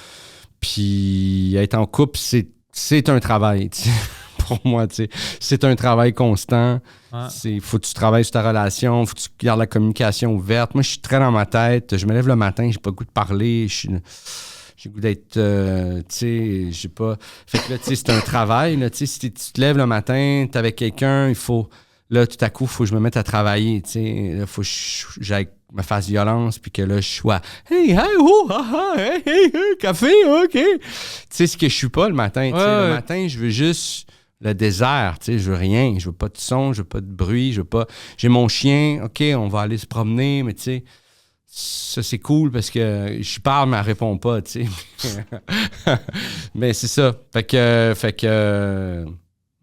Puis être en couple, c'est un travail, tu sais. Pour moi, tu sais. C'est un travail constant. Ouais. Faut que tu travailles sur ta relation, faut que tu gardes la communication ouverte. Moi, je suis très dans ma tête. Je me lève le matin, j'ai pas le goût de parler. J'ai le goût d'être, tu sais, j'ai pas... Fait que là, tu sais, c'est un travail. Là, tu sais, si tu te lèves le matin, t'es avec quelqu'un, il faut... Là, tout à coup, il faut que je me mette à travailler, tu sais. Il faut que j'aille me fasse violence, puis que là, je sois « Hey, hey, oh, ah, ah, hey, café, OK. » Tu sais, ce que je suis pas le matin. Tu sais, le matin, je veux juste... Le désert, tu sais, je veux rien. Je veux pas de son, je veux pas de bruit, je veux pas... J'ai mon chien, OK, on va aller se promener, mais tu sais, ça, c'est cool parce que je parle, mais elle répond pas, tu sais. Mais c'est ça. Fait que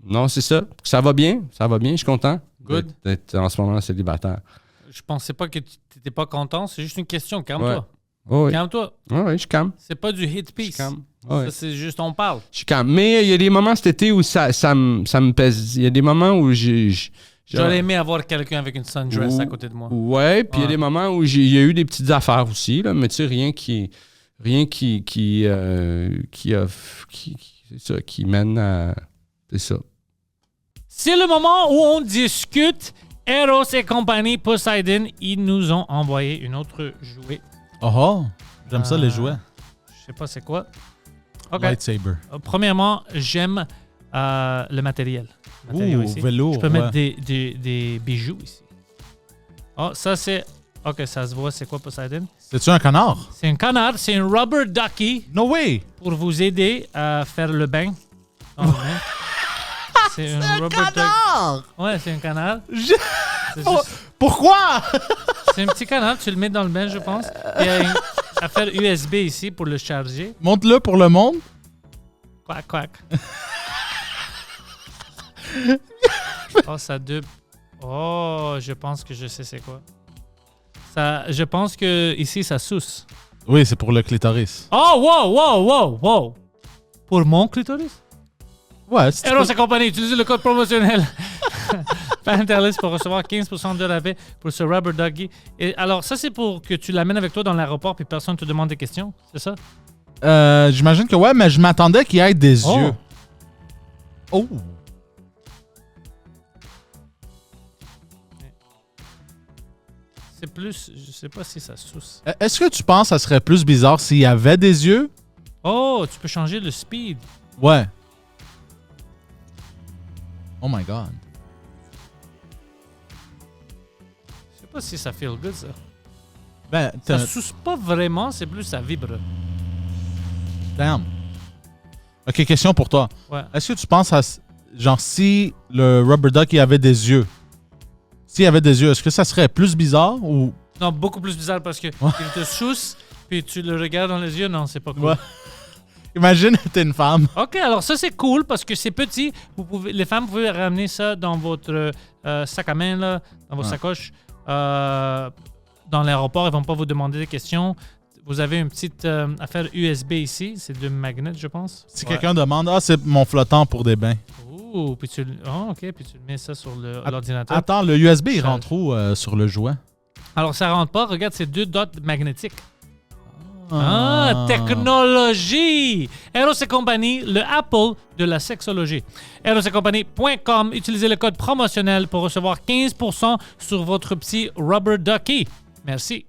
non, c'est ça. Ça va bien, je suis content Good. d'être en ce moment célibataire. Je pensais pas que tu n'étais pas content. C'est juste une question. Calme-toi. Ouais. Oh, oui. Calme-toi. Oh, oui, je suis calme. C'est pas du hit Je piece. suis calme. Ça, Ouais. c'est juste on parle. Je suis calme. Mais il y a des moments cet été où ça me pèse. Il y a des moments où J'aurais aimé avoir quelqu'un avec une sundress à côté de moi. Ouais, puis il y a des moments où il y a eu des petites affaires aussi, là, mais tu sais, rien qui c'est ça, qui mène à... C'est ça. C'est le moment où on discute. Eros et compagnie, Poseidon, ils nous ont envoyé une autre jouet. Oh, j'aime ça, les jouets. Je sais pas c'est quoi. OK. Lightsaber. Premièrement, j'aime le matériel. Ouh, ici. velours, Je peux ouais. mettre des bijoux ici. Oh, ça c'est... OK, ça se voit. C'est quoi, Poseidon? C'est-tu un canard? C'est un canard. C'est un rubber ducky No way! pour vous aider à faire le bain. dans le bain. C'est un rubber ducky. Canard! Ouais, c'est un canal. C'est Oh, juste- pourquoi? c'est un petit canal, tu le mets dans le bain, je pense. Il y a une affaire USB ici pour le charger. Montre-le pour le monde. Quack, quack. Oh, ça deux. Oh, je pense que je sais c'est quoi. Ça, je pense que ici, ça sousse. Oui, c'est pour le clitoris. Oh, wow. Pour mon clitoris? Ouais, c'est Eros et compagnie, utilisez le code promotionnel Pantelis pour recevoir 15% de rabais pour ce rubber doggy. Et alors, ça, c'est pour que tu l'amènes avec toi dans l'aéroport puis personne ne te demande des questions, c'est ça? J'imagine que ouais, mais je m'attendais qu'il y ait des Oh. yeux. Oh! C'est plus, je sais pas si ça sousse. Est-ce que tu penses que ça serait plus bizarre s'il y avait des yeux? Oh, tu peux changer le speed. Ouais. Oh my god. Je sais pas si ça feel good, ça. Ben, Ça sousse pas vraiment, c'est plus ça vibre. damn. Ok, question pour toi. Ouais. Est-ce que tu penses à. Genre, si le rubber duck il avait des yeux, s'il y avait des yeux, est-ce que ça serait plus bizarre ou. Non, beaucoup plus bizarre parce que Ouais. il te sousse, puis tu le regardes dans les yeux, non, c'est pas cool. Ouais. Imagine, t'es une femme. OK, alors ça, c'est cool parce que c'est petit. Les femmes, pouvez ramener ça dans votre sac à main, là, dans vos Ouais. sacoches. Dans l'aéroport, ils vont pas vous demander des questions. Vous avez une petite affaire USB ici. C'est de magnet, je pense. Si Ouais. quelqu'un demande, ah, c'est mon flottant pour des bains. Ouh, puis tu, OK, puis tu mets ça sur l'ordinateur. Attends, le USB, il Ça- rentre où sur le jouet? Alors, ça rentre pas. Regarde, c'est 2 dots magnétiques. Ah, technologie! Eros et compagnie, le Apple de la sexologie. Erosetcompagnie.com, utilisez le code promotionnel pour recevoir 15% sur votre petit rubber ducky. Merci.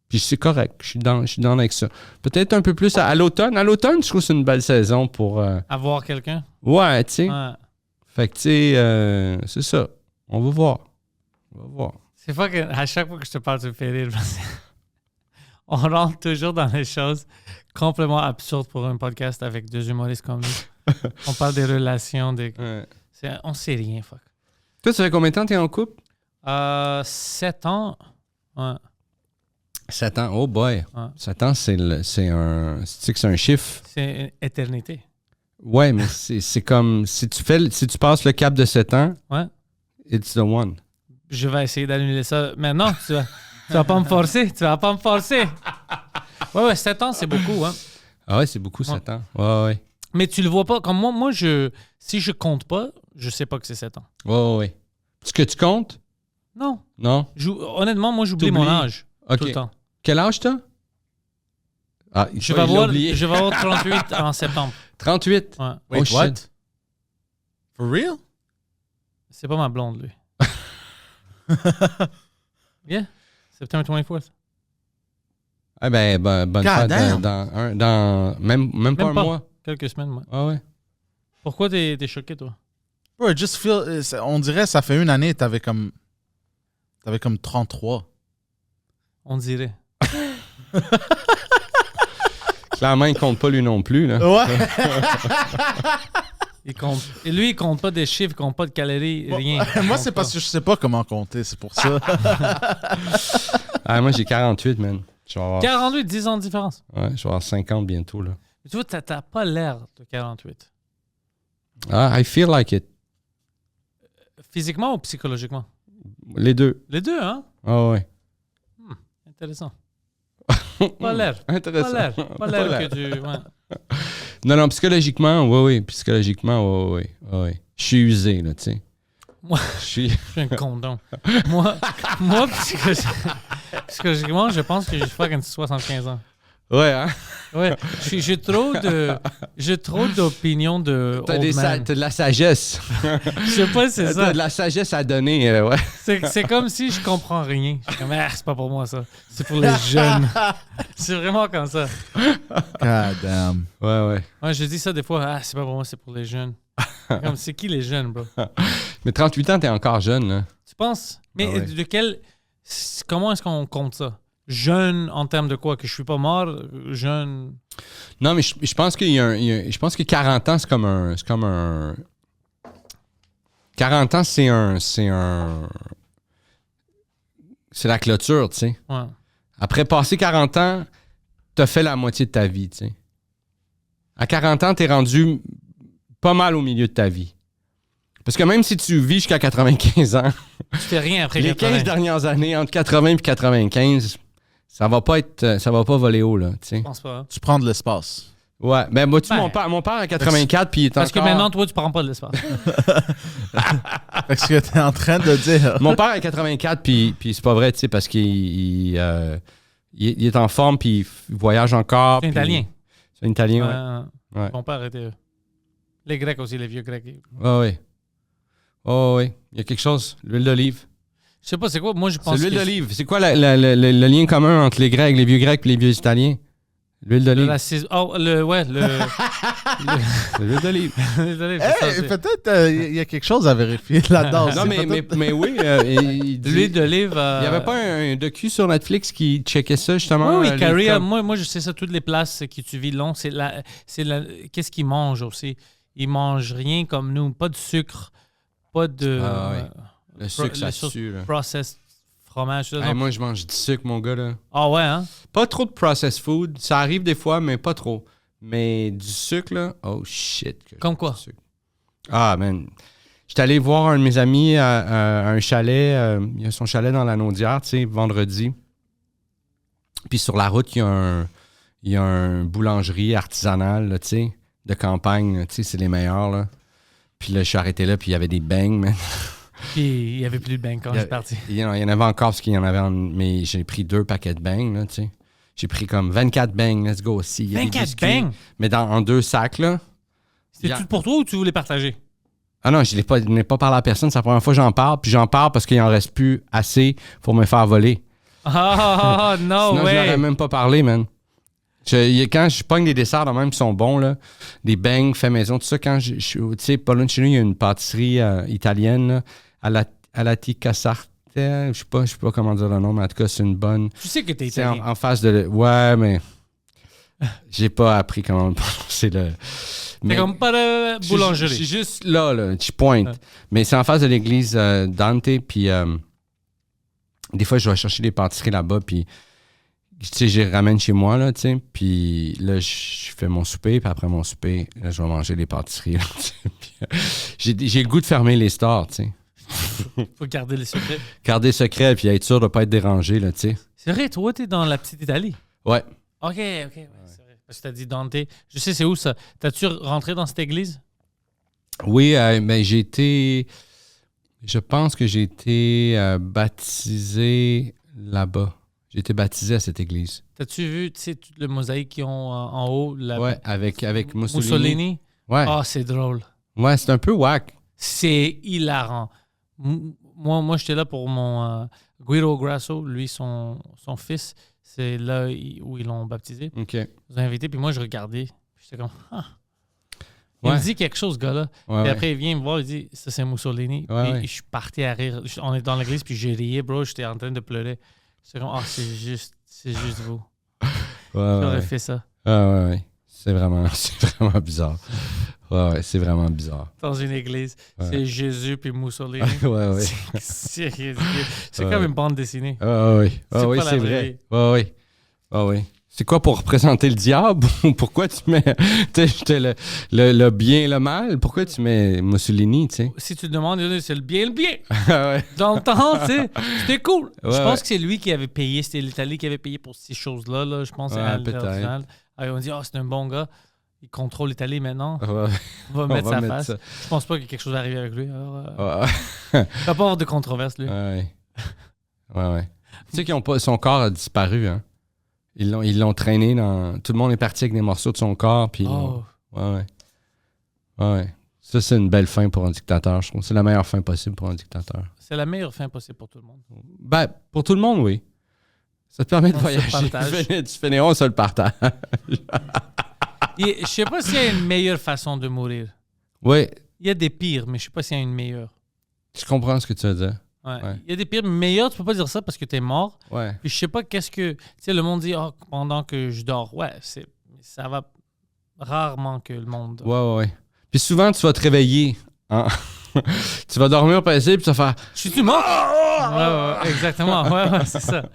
Puis c'est correct. Je suis dans avec ça. Peut-être un peu plus à l'automne. À l'automne, je trouve que c'est une belle saison pour. Avoir quelqu'un. Ouais, tu sais. Ouais. Fait que, tu sais, c'est ça. On va voir. C'est pas que à chaque fois que je te parle, tu me fais rire. parce que On rentre toujours dans les choses complètement absurdes pour un podcast avec deux humoristes comme nous. On parle des relations, Ouais. on sait rien, fuck. Toi, ça fait combien de temps que t'es en couple? 7 ans. Ouais. 7 ans. Oh boy. Ouais. 7 ans, c'est un. Tu sais que c'est un chiffre. C'est une éternité. Ouais, mais c'est comme. Si tu passes le cap de 7 ans, Ouais. it's the one. Je vais essayer d'annuler ça. Mais non, tu vas pas me forcer. Tu vas pas me forcer. Ouais, 7 ans, c'est beaucoup, hein. Ah ouais, c'est beaucoup, 7 ans. Ouais. Mais tu le vois pas. Comme moi, si je compte pas, je sais pas que c'est 7 ans. Ouais. Est-ce que tu comptes? Non. Non? Honnêtement, moi, j'oublie mon T'oublies? âge. OK. Tout le temps. Quel âge t'as? Ah, Je vais avoir oublié. 38 en septembre. 38? Ouais. Wait, Oh, shit. what? For real? C'est pas ma blonde, lui. Yeah. September 24th. Ah ben, bonne God fête damn. dans même pas un pas. mois. Quelques semaines, moi. Ah ouais. Pourquoi t'es choqué, toi? Bro, I just feel. On dirait ça fait une année, t'avais comme 33. On dirait. Clairement, il compte pas lui non plus, là. Ouais. Et lui, il compte pas des chiffres, il compte pas de calories, rien. Moi, c'est parce que je sais pas comment compter, c'est pour ça. Ah, moi, j'ai 48, man. Je vais avoir, 48, 10 ans de différence. ouais, je vais avoir 50 bientôt, là. Mais tu vois, t'as pas l'air de 48. Ah, I feel like it. Physiquement ou psychologiquement? Les deux. Les deux, hein? Ah ouais. Intéressant. Pas l'air. Intéressant. Pas l'air que tu... Ouais. Non, psychologiquement, oui. Psychologiquement, oui. Je suis usé, là, tu sais. Moi, Je suis... je suis un condom. moi psychologiquement, je pense que j'ai fucking 75 ans. Ouais, hein? Ouais, j'ai trop d'opinions de T'as old man. de la sagesse. Je sais pas, c'est T'as ça. de la sagesse à donner, ouais. C'est comme si je comprends rien. Je suis comme, c'est pas pour moi, ça. C'est pour les jeunes. C'est vraiment comme ça. God damn. Ouais. Ouais, je dis ça des fois, c'est pas pour moi, c'est pour les jeunes. Comme, c'est qui les jeunes, bro? Mais 38 ans, t'es encore jeune, là. Tu penses? Mais Ah ouais. comment est-ce qu'on compte ça? jeune en termes de quoi? Que je suis pas mort, jeune... Non, mais je pense qu'il y a je pense que 40 ans, c'est comme un 40 ans, c'est la clôture, tu sais. Ouais. Après passer 40 ans, t'as fait la moitié de ta vie, tu sais. À 40 ans, t'es rendu pas mal au milieu de ta vie. Parce que même si tu vis jusqu'à 95 ans, Tu fais rien après les 80. 15 dernières années, entre 80 et 95, ça va pas voler haut, là, tu sais. Je pense pas. Hein. Tu prends de l'espace. Ouais, ben moi, Ben, mon père a 84, puis il est Parce que encore... maintenant, toi, tu prends pas de l'espace. Est-ce que tu es en train de dire... Mon père a 84, puis c'est pas vrai, tu sais, parce qu'il il est en forme, puis il voyage encore. C'est puis- italien. C'est un Italien, ouais. Ouais. Mon père était... Les Grecs aussi, les vieux Grecs. Ah oui. Oh oui. Il y a quelque chose. L'huile d'olive. Je sais pas, c'est quoi? Moi, je pense C'est l'huile que d'olive. C'est quoi le lien commun entre les Grecs, les vieux Grecs et les vieux Italiens? L'huile d'olive. Oh, L'huile d'olive. Désolé, c'est ça, Hey, c'est- peut-être il y a quelque chose à vérifier là-dedans. Non, C'est peut-être- mais oui. Il dit- L'huile d'olive... Il n'y avait pas un docu sur Netflix qui checkait ça, justement? Oui, les Carrie, comme- moi, je sais ça, toutes les places qui tu vis long, qu'est-ce qu'ils mangent aussi? Ils mangent rien comme nous, pas de sucre, pas de Ah ouais. Le sucre, ça les choses tue, là. processed fromage. tout ça, Hey, non? moi, je mange du sucre, mon gars, là. Ah ouais, hein? Pas trop de processed food. Ça arrive des fois, mais pas trop. Mais du sucre, là, oh shit. que Comme je quoi? mange du sucre. Ah, man. J'étais allé voir un de mes amis à un chalet. Il a son chalet dans la Naudière, tu sais, vendredi. Puis sur la route, il y a un boulangerie artisanale, là, tu sais, de campagne. là, Tu sais, c'est les meilleurs, là. Puis là, je suis arrêté là, puis il y avait des bangs, man. Puis il n'y avait plus de bain quand je suis parti. Il y en avait encore parce qu'il y en avait mais j'ai pris 2 paquets de bangs, là, tu sais. J'ai pris comme 24 bangs, let's go aussi. Il y a des 24 biscuits, bangs? Mais en 2 sacs, là. C'était tout pour toi ou tu voulais partager? Ah non, je n'ai pas parlé à personne. C'est la première fois que j'en parle. Puis j'en parle parce qu'il en reste plus assez pour me faire voler. Ah, no Sinon, je n'aurais way! même pas parlé, man. Quand je pogne des desserts, même qui sont bons, là, des bangs fait maison, tout ça, quand tu sais, pas loin de chez nous, il y a une pâtisserie italienne, là, à la Ticasarte. Je sais pas comment dire le nom, mais en tout cas, c'est une bonne. Tu sais que t'es C'est italien. en face de. Ouais, mais. J'ai pas appris comment prononcer le. C'est comme pas de Je boulangerie. suis juste là, je pointe. Ouais. Mais c'est en face de l'église Dante, puis des fois, je vais chercher des pâtisseries là-bas, puis tu sais, je les ramène chez moi, là, tu sais, puis là, je fais mon souper, puis après mon souper, là, je vais manger les pâtisseries, là, tu sais. Puis, j'ai le goût de fermer les stores, tu sais. Faut garder les secrets. Garder secret, puis être sûr de pas être dérangé, là, tu sais. C'est vrai, toi, t'es dans la petite Italie. Ouais. OK, ouais, c'est vrai. Parce que t'as dit Dante. Je sais, c'est où ça? T'as-tu rentré dans cette église? Oui, ben, j'ai été... Je pense que j'ai été baptisé là-bas. J'ai été baptisé à cette église. T'as-tu vu, tu sais, tout le mosaïque qu'ils ont en haut? Ouais, avec Mussolini. Mussolini? Ouais. Ah, c'est drôle. Ouais, c'est un peu whack. C'est hilarant. Moi j'étais là pour mon Guido Grasso, lui, son fils. C'est là où ils l'ont baptisé. OK. Ils nous ont invités, puis moi, je regardais. Puis j'étais comme, ah. Il Ouais. me dit quelque chose, ce gars-là. Ouais, Puis ouais. après, il vient me voir, il dit, ça, c'est Mussolini. Ouais, puis ouais. je suis parti à rire. On est dans l'église, puis j'ai rié, bro. J'étais en train de pleurer. J'étais comme, ah, c'est juste vous. Ouais, J'aurais ouais. fait ça. Ah, ouais, ouais. C'est vraiment bizarre. Ouais, c'est vraiment bizarre. Dans une église. Ouais. C'est Jésus puis Mussolini. Ouais, ouais. C'est ridicule. C'est Ouais. comme une bande dessinée. Ah, oui. C'est Ah, oui, pas la c'est vraie vrai. vie. Ah, oui. Ah, oui. C'est quoi pour représenter le diable? Pourquoi tu mets le bien et le mal? Pourquoi tu mets Mussolini, tu sais? Si tu te demandes, c'est le bien. Ah, ouais. Dans le temps, tu sais, c'était cool. Ouais, je pense ouais. que c'est lui qui avait payé, c'était l'Italie qui avait payé pour ces choses-là. Là. Je pense que c'est Ouais, international. Alors, on dit, c'est un bon gars. Il contrôle l'Italie maintenant. Ouais. On va mettre sa face. ça. Je pense pas que quelque chose va arriver avec lui. Alors, Ouais. il va pas avoir de controverse, lui. Ouais. Ouais. Tu sais que son corps a disparu, hein? Ils l'ont traîné dans... Tout le monde est parti avec des morceaux de son corps, puis... Oh. Ouais. Ouais. Ça, c'est une belle fin pour un dictateur, je trouve. C'est la meilleure fin possible pour un dictateur. C'est la meilleure fin possible pour tout le monde. Ben, pour tout le monde, oui. Ça te permet de On se voyager. partage. Tu fais on se le partage. Je sais pas s'il y a une meilleure façon de mourir. Oui, Il y a des pires, mais je sais pas s'il y a une meilleure. je comprends ce que tu veux dire. Ouais. Ouais. Il y a des pires meilleurs, tu peux pas dire ça parce que t'es mort. Ouais. Puis je sais pas qu'est-ce que... Tu sais, le monde dit pendant que je dors. Ouais, ça va rarement que le monde... Ouais. Puis souvent, tu vas te réveiller. Tu vas dormir passer, puis tu vas faire... Je suis-tu mort? Ouais, exactement. Ouais, c'est ça.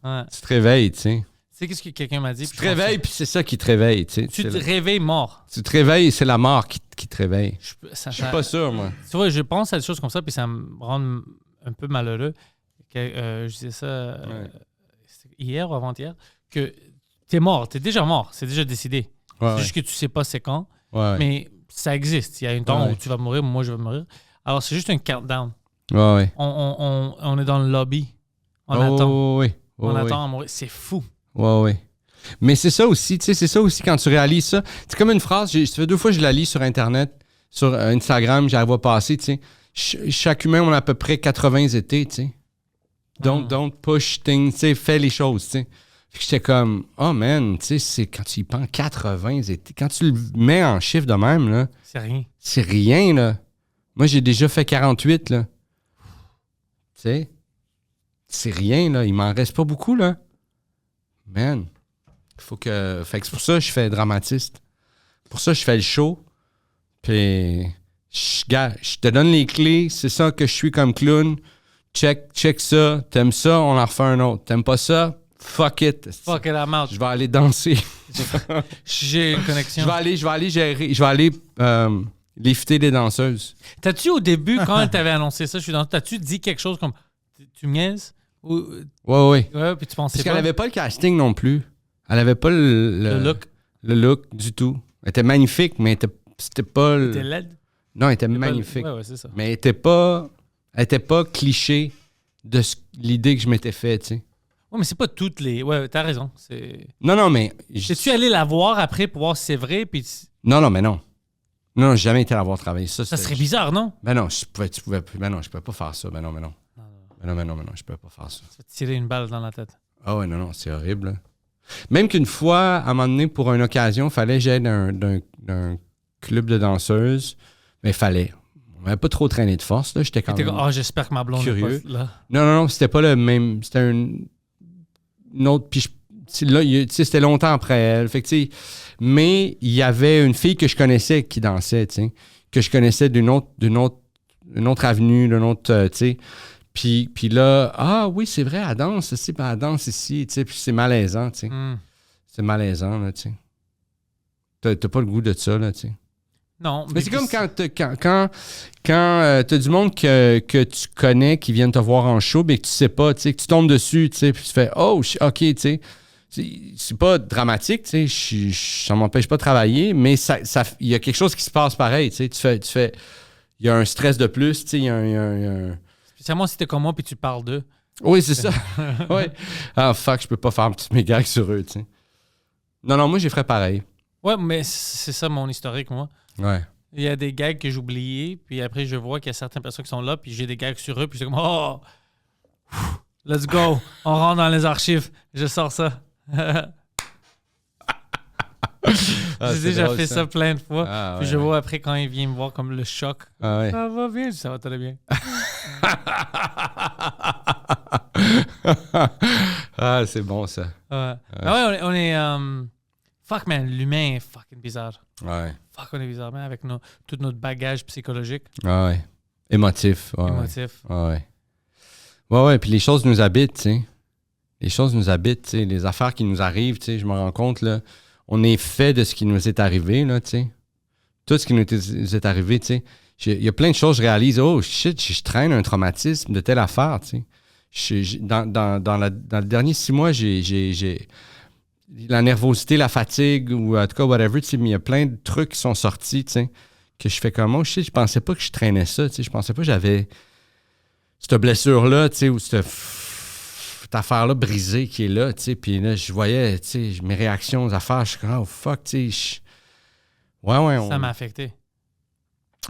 Ouais. Tu te réveilles, tu sais. Tu sais, qu'est-ce que quelqu'un m'a dit? Tu te réveilles, puis c'est ça qui te réveille, tu sais. Tu te réveilles mort. Tu te réveilles, c'est la mort qui te réveille. Ça, Je suis pas sûr, moi. Tu vois, je pense à des choses comme ça, puis ça me rend un peu malheureux. Je disais ça c'était hier ou avant-hier, que t'es mort, t'es déjà mort, c'est déjà décidé. C'est juste que tu sais pas c'est quand, mais ça existe. Il y a un temps où tu vas mourir, moi je vais mourir. Alors c'est juste un countdown. Ouais. On est dans le lobby. On attend. On attend à mourir. C'est fou. Ouais. Mais c'est ça aussi, tu sais, c'est ça aussi quand tu réalises ça. C'est comme une phrase, ça fait 2 fois que je la lis sur Internet, sur Instagram, j'arrive à passer, tu sais. Chaque humain, on a à peu près 80 étés, tu sais. Don't push things, tu sais, fais les choses, tu sais. J'étais comme, oh man, tu sais, c'est quand tu y penses 80 étés. Quand tu le mets en chiffre de même, là. C'est rien. C'est rien, là. Moi, j'ai déjà fait 48, là. Tu sais. C'est rien, là. Il m'en reste pas beaucoup, là. Man. Faut que. Fait que c'est pour ça que je fais dramatiste. Pour ça, je fais le show. Puis. Je te donne les clés. C'est ça que je suis comme clown. Check ça. T'aimes ça, on en refait un autre. T'aimes pas ça? Fuck it. Fuck it, I'm out. Je vais aller danser. J'ai une connexion. Je vais aller gérer. Je vais aller lifter des danseuses. T'as-tu au début, quand elle t'avait annoncé ça, t'as-tu dit quelque chose comme tu me niaises? Ou... Ouais. Ouais, puis tu pensais Parce pas. qu'elle avait pas le casting non plus. Elle avait pas Le look. Le look du tout. Elle était magnifique, mais c'était pas. T'es laide? Non, elle était magnifique. Ouais, c'est ça. Mais elle était pas cliché de l'idée que je m'étais fait, tu sais. Ouais, mais c'est pas toutes les. Ouais, t'as raison. Non, mais. Es-tu allé la voir après pour voir si c'est vrai? Puis Non, mais non. Non, j'ai jamais été la voir travailler. Ça serait bizarre, non? Ben non, tu pouvais plus. Ben non, je pouvais pas faire ça. Ben non. Ben non, je pouvais pas faire ça. Tu vas te tirer une balle dans la tête. Ah ouais, non, c'est horrible. Là. Même qu'une fois, à un moment donné, pour une occasion, il fallait que j'aille d'un club de danseuses. Mais il fallait. On n'avait pas trop traîné de force, là. J'étais quand même j'espère que ma blonde curieux. est pas là. Non, c'était pas le même. C'était une autre. Puis là, c'était longtemps après elle. Fait que, tu sais, mais il y avait une fille que je connaissais qui dansait, tu sais, que je connaissais d'une autre avenue, d'une autre, tu sais. Puis là, ah oui, c'est vrai, elle danse ici, puis elle danse ici, tu sais, puis c'est malaisant, tu sais. C'est malaisant, là, tu sais. T'as pas le goût de ça, là, tu sais. Non. Mais c'est comme quand t'as du monde que tu connais qui viennent te voir en show, mais que tu sais pas, tu sais, que tu tombes dessus, tu sais, puis tu fais « Oh, OK, tu sais. » C'est pas dramatique, tu sais, ça m'empêche pas de travailler, mais il y a quelque chose qui se passe pareil, tu sais. Tu fais il y a un stress de plus, tu sais, il y a un... Spécialement si t'es comme moi puis tu parles d'eux. Oui, c'est ça. Ouais. Ah, fuck, je peux pas faire mes gags sur eux, tu sais. Non, moi, j'ai ferais pareil. Ouais, mais c'est ça mon historique, moi. Ouais. Il y a des gags que j'oubliais, puis après, je vois qu'il y a certaines personnes qui sont là, puis j'ai des gags sur eux, puis c'est comme « Oh! Let's go! On rentre dans les archives. Je sors ça. » J'ai déjà fait ça plein de fois. Ah, puis je vois après quand il vient me voir comme le choc. Ah, ouais. Ça va bien, ça va très bien. Ah, c'est bon, ça. Ouais. Ah ouais, on est... fuck, man, l'humain est fucking bizarre. Ouais. Fuck, on est bizarre, man, avec tout notre bagage psychologique. Ah ouais. Émotif. Ouais, émotif. Ouais. Ouais, puis les choses nous habitent, tu sais. Les choses nous habitent, tu sais. Les affaires qui nous arrivent, tu sais, je me rends compte, là, on est fait de ce qui nous est arrivé, là, tu sais. Tout ce qui nous est arrivé, tu sais. Il y a plein de choses, je réalise, oh shit, je traîne un traumatisme de telle affaire, tu sais. Dans le dernier 6 mois, j'ai la nervosité, la fatigue, ou en tout cas, whatever, tu sais, mais il y a plein de trucs qui sont sortis, tu sais, que je fais comme, oh shit, je pensais pas que je traînais ça, tu sais. Je pensais pas que j'avais cette blessure-là, tu sais, ou cette affaire-là brisée qui est là, tu sais. Puis là, je voyais, tu sais, mes réactions aux affaires, je suis comme, oh fuck, tu sais. Ouais. Ça m'a affecté.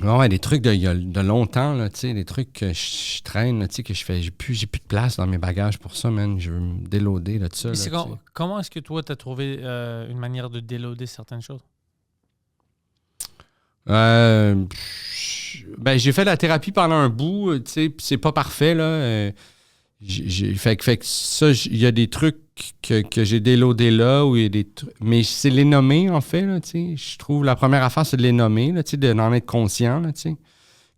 Ouais, des trucs de longtemps, là, tu sais, des trucs que je traîne, là, tu sais, que je fais, j'ai plus de place dans mes bagages pour ça, man. Je veux me déloader là, de ça. Là, comment est-ce que toi, tu as trouvé une manière de déloader certaines choses? j'ai fait la thérapie pendant un bout, tu sais, puis c'est pas parfait, là. Fait que ça, il y a des trucs que j'ai déloadés là, où il y a des mais c'est les nommer, en fait, là, tu sais. Je trouve la première affaire, c'est de les nommer, là, tu sais, d'en être conscient, là, tu sais.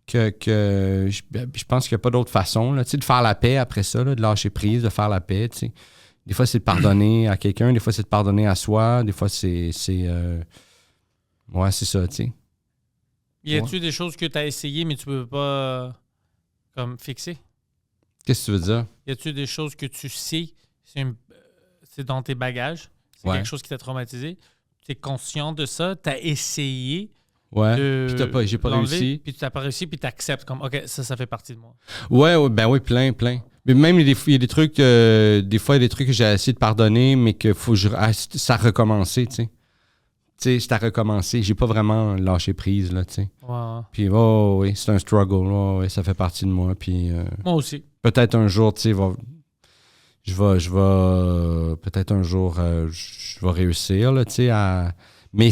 Je pense qu'il n'y a pas d'autre façon, là, tu sais, de faire la paix après ça, là, de lâcher prise, de faire la paix, tu sais. Des fois, c'est de pardonner à quelqu'un, des fois, c'est de pardonner à soi, des fois, c'est ouais, c'est ça, tu sais. Y a-tu des choses que tu as essayées, mais tu peux pas comme fixer? Qu'est-ce que tu veux dire? Y a-tu des choses que tu sais, c'est dans tes bagages, c'est Ouais. quelque chose qui t'a traumatisé, tu es conscient de ça, tu as essayé Ouais. de Puis j'ai pas l'enlever, réussi. puis tu n'as pas réussi, puis tu acceptes comme, OK, ça fait partie de moi. Ouais, ben oui, plein. Mais même, il y a des trucs, des fois, il y a des trucs que j'ai essayé de pardonner, mais que ça a recommencé, tu sais. Tu sais, c'est à recommencer. J'ai pas vraiment lâché prise, là, tu sais. Ouais. Puis, oh, oui, c'est un struggle. Oh, oui, ça fait partie de moi. Puis, Moi aussi. peut-être un jour, tu sais, je vais peut-être un jour, je vais réussir, là, tu sais, mais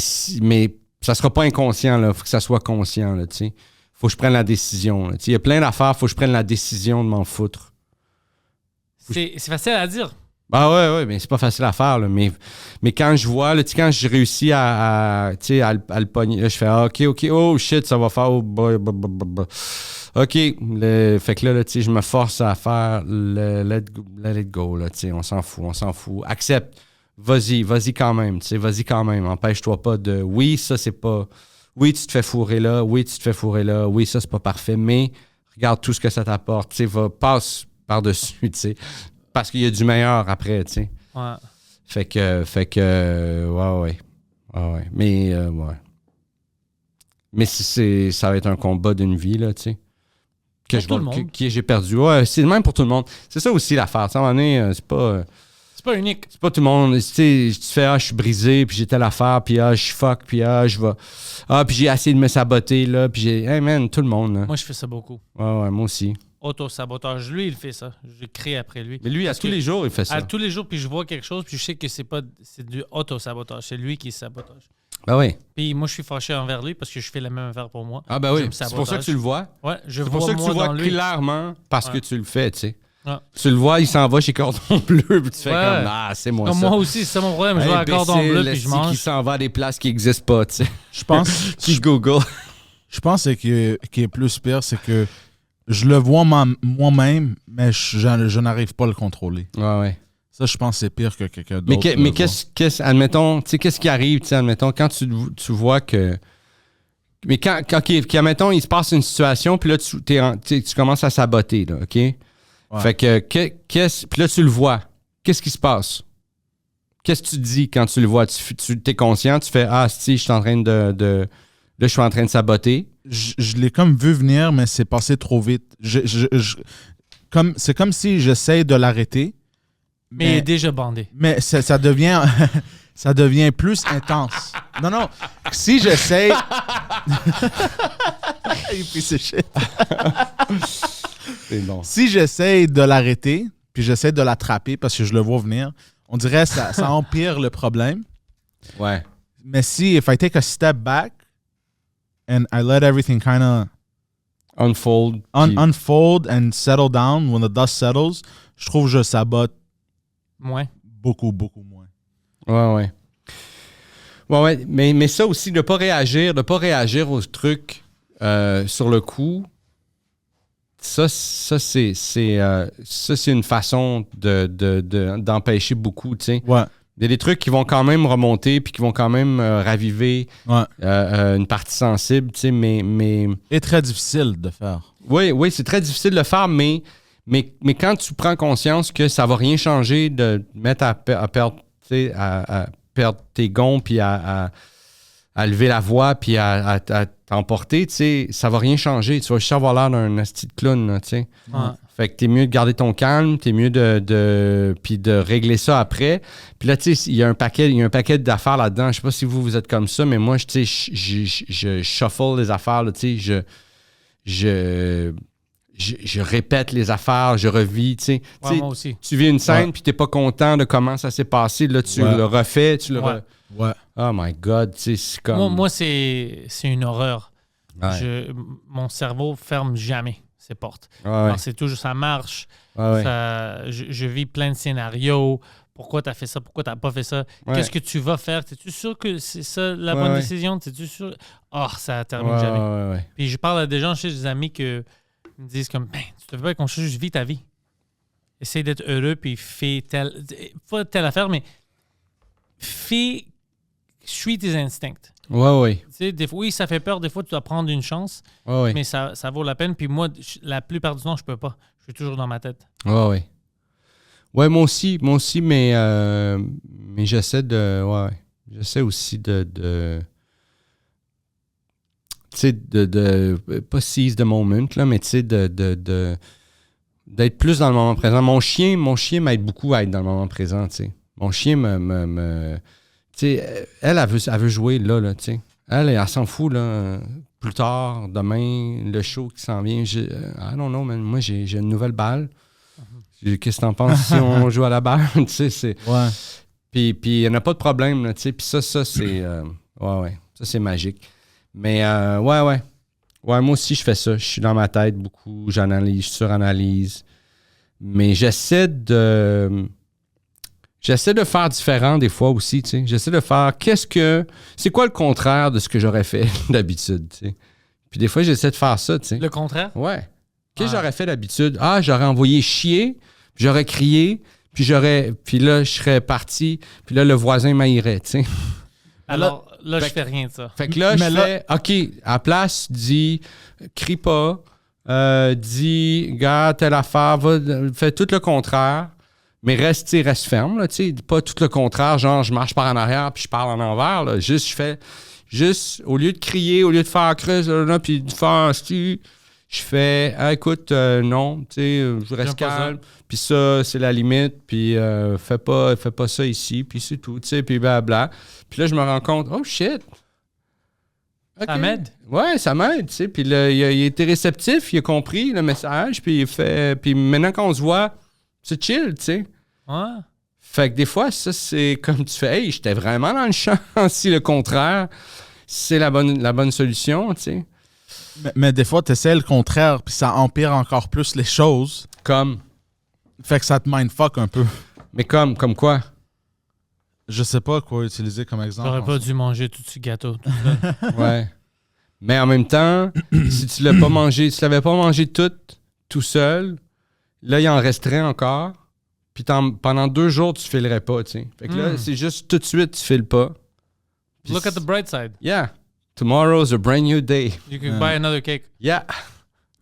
ça sera pas inconscient, là. Faut que ça soit conscient, là, tu sais. Faut que je prenne la décision, là. Tu sais, il y a plein d'affaires, faut que je prenne la décision de m'en foutre. C'est facile à dire. Ah ouais, mais c'est pas facile à faire, là. Mais quand je vois, là, tu sais, quand j'ai réussi à le pogner, là, je fais OK, oh shit, ça va faire, oh boy. OK, fait que là, tu sais, je me force à faire le let it go, là, tu sais, on s'en fout. Accepte, vas-y quand même, tu sais, empêche-toi pas de, oui, ça, c'est pas, oui, tu te fais fourrer là, oui, ça, c'est pas parfait, mais regarde tout ce que ça t'apporte, tu sais, passe par-dessus, tu sais, parce qu'il y a du meilleur après, tu sais. Ouais. Fait que, ouais. Mais, ouais. Mais ça va être un combat d'une vie, là, tu sais. Pour tout le monde. Que j'ai perdu. Ouais, c'est le même pour tout le monde. C'est ça aussi l'affaire. Tu sais, à un moment donné, c'est pas unique. C'est pas tout le monde. Tu sais, tu fais, je suis brisé, puis j'ai telle affaire, puis je suis fuck, puis je vais. Puis j'ai essayé de me saboter, là, puis hey man, tout le monde, là. Moi, je fais ça beaucoup. Ouais, moi aussi. Auto-sabotage. Lui, il fait ça. J'écris après lui. Mais lui, tous les jours, il fait ça. À tous les jours, puis je vois quelque chose, puis je sais que c'est du auto-sabotage. C'est lui qui sabotage. Ben oui. Puis moi, je suis fâché envers lui parce que je fais la même affaire pour moi. Ah ben oui, Je me c'est pour ça que tu le vois. Ouais, je C'est vois pour ça que moi tu vois dans lui. clairement parce que tu le fais, tu sais. Ouais. Tu le vois, il s'en va chez Cordon Bleu, puis tu fais comme, c'est moi Comme ça. moi aussi, c'est ça mon problème. Je vais à Cordon Bleu, puis je mange. Qui s'en va à des places qui n'existent pas, tu sais. Je pense, Qui Google. je pense que ce qui est plus pire, c'est que je le vois moi-même, mais je n'arrive pas à le contrôler. Ouais. Ça, je pense que c'est pire que quelqu'un d'autre. Mais admettons, tu sais, qu'est-ce qui arrive, tu sais, admettons, quand tu vois que... Mais admettons, il se passe une situation, puis là, tu commences à saboter, là, OK? Ouais. Fait que, puis là, tu le vois. Qu'est-ce qui se passe? Qu'est-ce que tu dis quand tu le vois? Tu es conscient, tu fais, si, je suis en train de... Là, je suis en train de saboter. Je l'ai comme vu venir, mais c'est passé trop vite. C'est comme si j'essaie de l'arrêter. Mais il est déjà bandé. Mais ça devient... ça devient plus intense. Non. Si j'essaie... Il fait ce shit. C'est bon. Si j'essaie de l'arrêter, puis j'essaie de l'attraper parce que je le vois venir, on dirait que ça empire le problème. Ouais. Mais if I take a step back and I let everything kind of unfold and settle down when the dust settles, je trouve que je sabote moins. Beaucoup moins. Ouais. Mais ça aussi, de ne pas réagir aux trucs sur le coup, ça c'est une façon d'empêcher beaucoup, tu sais. Ouais. Il y a des trucs qui vont quand même remonter puis qui vont quand même raviver une partie sensible, tu sais, mais... Et très difficile de faire. Oui, c'est très difficile de le faire, mais quand tu prends conscience que ça va rien changer de mettre à perdre, tu sais, à perdre tes gonds puis à lever la voix puis à t'emporter, tu sais, ça va rien changer. Tu vas juste avoir l'air d'un asti de clown, tu sais. Ouais. Fait que t'es mieux de garder ton calme, t'es mieux puis de régler ça après. Puis là, tu sais, il y a un paquet d'affaires là-dedans. Je sais pas si vous êtes comme ça, mais moi, tu sais, je shuffle les affaires, là, tu sais, je répète les affaires, je revis, tu sais. Ouais, moi aussi. Tu vis une scène, puis t'es pas content de comment ça s'est passé, là, tu le refais, Ouais. Oh my God, tu sais, c'est comme... Moi c'est une horreur. Ouais. Mon cerveau ferme jamais ses portes. Ouais, Alors, c'est toujours, ça marche. ouais. Je vis plein de scénarios. Pourquoi tu as fait ça? Pourquoi tu n'as pas fait ça? Ouais. Qu'est-ce que tu vas faire? Es-tu sûr que c'est ça la bonne Ouais. décision? Es-tu sûr? Oh, ça termine Ouais, jamais. ouais. Puis je parle à des gens chez des amis qui me disent comme, ben, tu te fais pas qu'on juste vis ta vie. Essaye d'être heureux, puis fais pas telle affaire, mais suis tes instincts. Ouais. Tu sais, oui, ça fait peur, des fois, tu dois prendre une chance, Ouais. mais ça vaut la peine. Puis moi, la plupart du temps, je peux pas. Je suis toujours dans ma tête. Ouais. Ouais, moi aussi, mais j'essaie de. Ouais. J'essaie aussi de tu sais, pas seize the moment, là, mais tu sais, d'être plus dans le moment présent. Mon chien m'aide beaucoup à être dans le moment présent, tu sais. Mon chien me tu sais, elle veut jouer là, tu sais. Elle s'en fout, là. Plus tard, demain, le show qui s'en vient. I don't know, man. Moi, j'ai une nouvelle balle. Qu'est-ce que t'en penses si on joue à la balle? Tu sais, c'est... Ouais. Puis il n'y en a pas de problème, là, tu sais. Puis ça, c'est... ouais. Ça, c'est magique. Mais, ouais. Ouais, moi aussi, je fais ça. Je suis dans ma tête beaucoup. J'analyse, je suranalyse. Mais j'essaie de faire différent des fois aussi, tu sais. J'essaie de faire c'est quoi le contraire de ce que j'aurais fait d'habitude, tu sais. Puis des fois, j'essaie de faire ça, tu sais. Le contraire? Ouais. Qu'est-ce que j'aurais fait d'habitude? Ah, j'aurais envoyé chier, puis j'aurais crié, puis là, je serais parti, puis là, le voisin m'haïrait, tu sais. Alors, là, je fait- fais rien de ça. Fait que là, Mais je fais, OK, à la place, dis, crie pas, dis, garde telle affaire, fais tout le contraire, mais reste ferme, là, tu sais, pas tout le contraire, genre, je marche par en arrière, puis je parle en envers, là, juste, au lieu de crier, au lieu de faire creuse, là, puis de faire, je fais, ah, écoute, non, tu sais, je reste J'aime pas calme, puis ça, c'est la limite, puis fais pas ça ici, puis c'est tout, tu sais, puis blabla. Puis là, je me rends compte, oh shit! Ça OK. m'aide? Ouais, ça m'aide, tu sais. Puis là, il a été réceptif, il a compris le message, puis il fait... Puis maintenant qu'on se voit, c'est chill, tu sais. Ouais. Fait que des fois, ça, c'est comme tu fais, hey, j'étais vraiment dans le champ, si le contraire, c'est la bonne solution, tu sais. Mais des fois, tu essaies le contraire, puis ça empire encore plus les choses. Comme... Fait que ça te mindfuck un peu. Mais comme quoi? Je sais pas quoi utiliser comme exemple. J'aurais pas dû manger tout ce gâteau. Ouais. Mais en même temps, si tu l'avais pas mangé tout seul, là, il en resterait encore. Puis pendant 2 jours, tu filerais pas, tu sais. Fait que là, c'est juste tout de suite, tu files pas. Puis Look at the bright side. Yeah. Tomorrow's a brand new day. You can buy another cake. Yeah.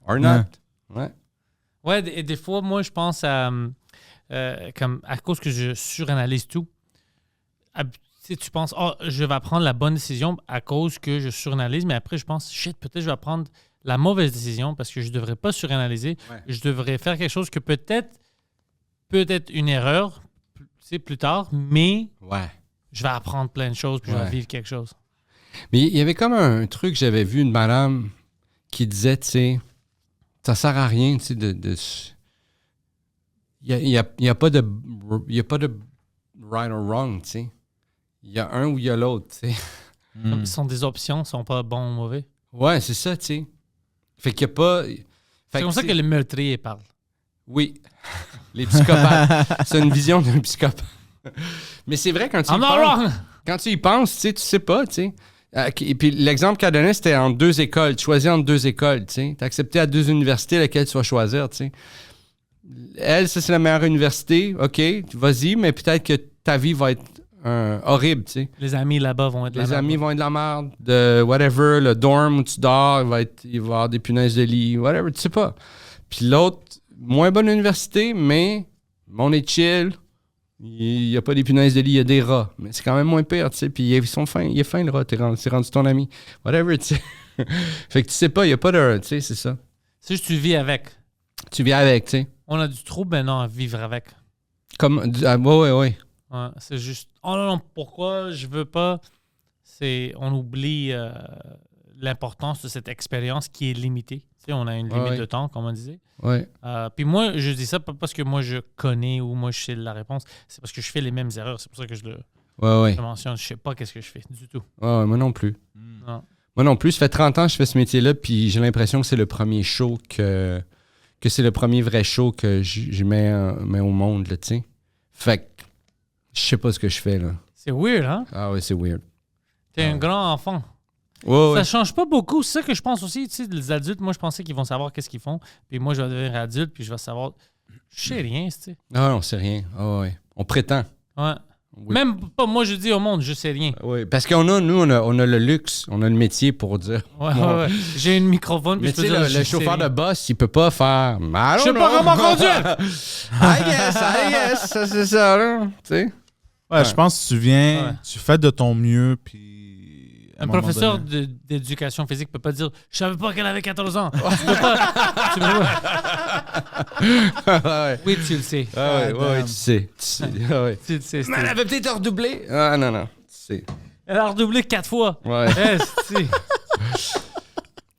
Or not. Ouais. Ouais, et des fois, moi, je pense à... comme à cause que je suranalyse tout. Tu penses, oh, je vais prendre la bonne décision à cause que je suranalyse, mais après, je pense, shit, peut-être je vais prendre la mauvaise décision parce que je ne devrais pas suranalyser. Ouais. Je devrais faire quelque chose que peut-être une erreur, plus tard, mais Ouais. je vais apprendre plein de choses puis je vais Ouais. vivre quelque chose. Mais il y avait comme un truc, j'avais vu une madame qui disait, tu sais, ça sert à rien, tu sais, il y a pas de right or wrong, tu sais. Il y a un ou il y a l'autre, tu sais. Ce sont des options, ne sont pas bons ou mauvais. Ouais, c'est ça, tu sais. Fait qu'il y a pas... C'est comme ça que les meurtriers parlent. Oui, les psychopathes. C'est une vision d'un psychopathe. Mais c'est vrai, quand tu y I'm not penses, wrong! quand tu y penses, tu sais pas, tu sais. Et puis l'exemple qu'elle donnait, c'était entre 2 écoles. Tu choisis entre 2 écoles, tu sais. Tu as accepté à 2 universités laquelle tu vas choisir, tu sais. Elle, ça, c'est la meilleure université. OK, vas-y, mais peut-être que ta vie va être horrible, tu sais. Les amis là-bas vont être Les amis vont être de la merde, de whatever, le dorm où tu dors, il va y avoir des punaises de lit, whatever, tu sais pas. Puis l'autre, moins bonne université, mais on est chill. Il n'y a pas des punaises de lit, il y a des rats. Mais c'est quand même moins pire, tu sais. Puis ils sont fins, il est fin le rat, c'est rendu ton ami. Whatever, tu sais. Fait que tu sais pas, il n'y a pas de... Tu sais, c'est ça. C'est juste que tu vis avec. Tu vis avec, tu sais. On a du trouble maintenant à vivre avec. Comme... ouais. Ouais, c'est juste, oh non, pourquoi je veux pas? On oublie l'importance de cette expérience qui est limitée. Tu sais, on a une limite de temps, comme on disait. Ouais. Puis moi, je dis ça pas parce que moi, je connais ou moi, je sais la réponse. C'est parce que je fais les mêmes erreurs. C'est pour ça que je le Ouais. mentionne. Je sais pas qu'est-ce que je fais du tout. Ouais, moi non plus. Non. Moi non plus, ça fait 30 ans que je fais ce métier-là, puis j'ai l'impression que c'est le premier show que c'est le premier vrai show que je mets au monde, là, tu sais. Fait que je sais pas ce que je fais, là. C'est weird, hein? Ah ouais, c'est weird. T'es un grand enfant. Ouais, Ça change pas beaucoup. C'est ça que je pense aussi. Tu sais, les adultes, moi, je pensais qu'ils vont savoir qu'est-ce qu'ils font. Puis moi, je vais devenir adulte, puis je vais savoir... Je sais rien, tu sais. Ah non, c'est rien. Ah ouais. On prétend. Ouais. Oui. Même pas moi, je dis au monde, je sais rien. Oui, parce qu'on a, nous, on a le luxe, on a le métier pour dire. Ouais, Bon. ouais. J'ai une microphone, puis Mais je tu peux sais, dire... le je sais chauffeur de rien. boss, il peut pas faire. Je sais pas comment conduire. I guess, ça, c'est ça, là. Tu sais? Ouais, je pense que tu viens, Ouais. tu fais de ton mieux, puis... à Un moment professeur donné- d'éducation physique peut pas dire « Je savais pas qu'elle avait 14 ans. » Tu peux pas... tu peux pas. ouais. Oui, tu le sais. Ah ouais, Ah, ouais, damn. tu sais. Ah ouais. Tu le sais, Mais elle avait peut-être redoublé. Ah non, non. Tu sais. Elle a redoublé 4 fois. Ouais. Esti.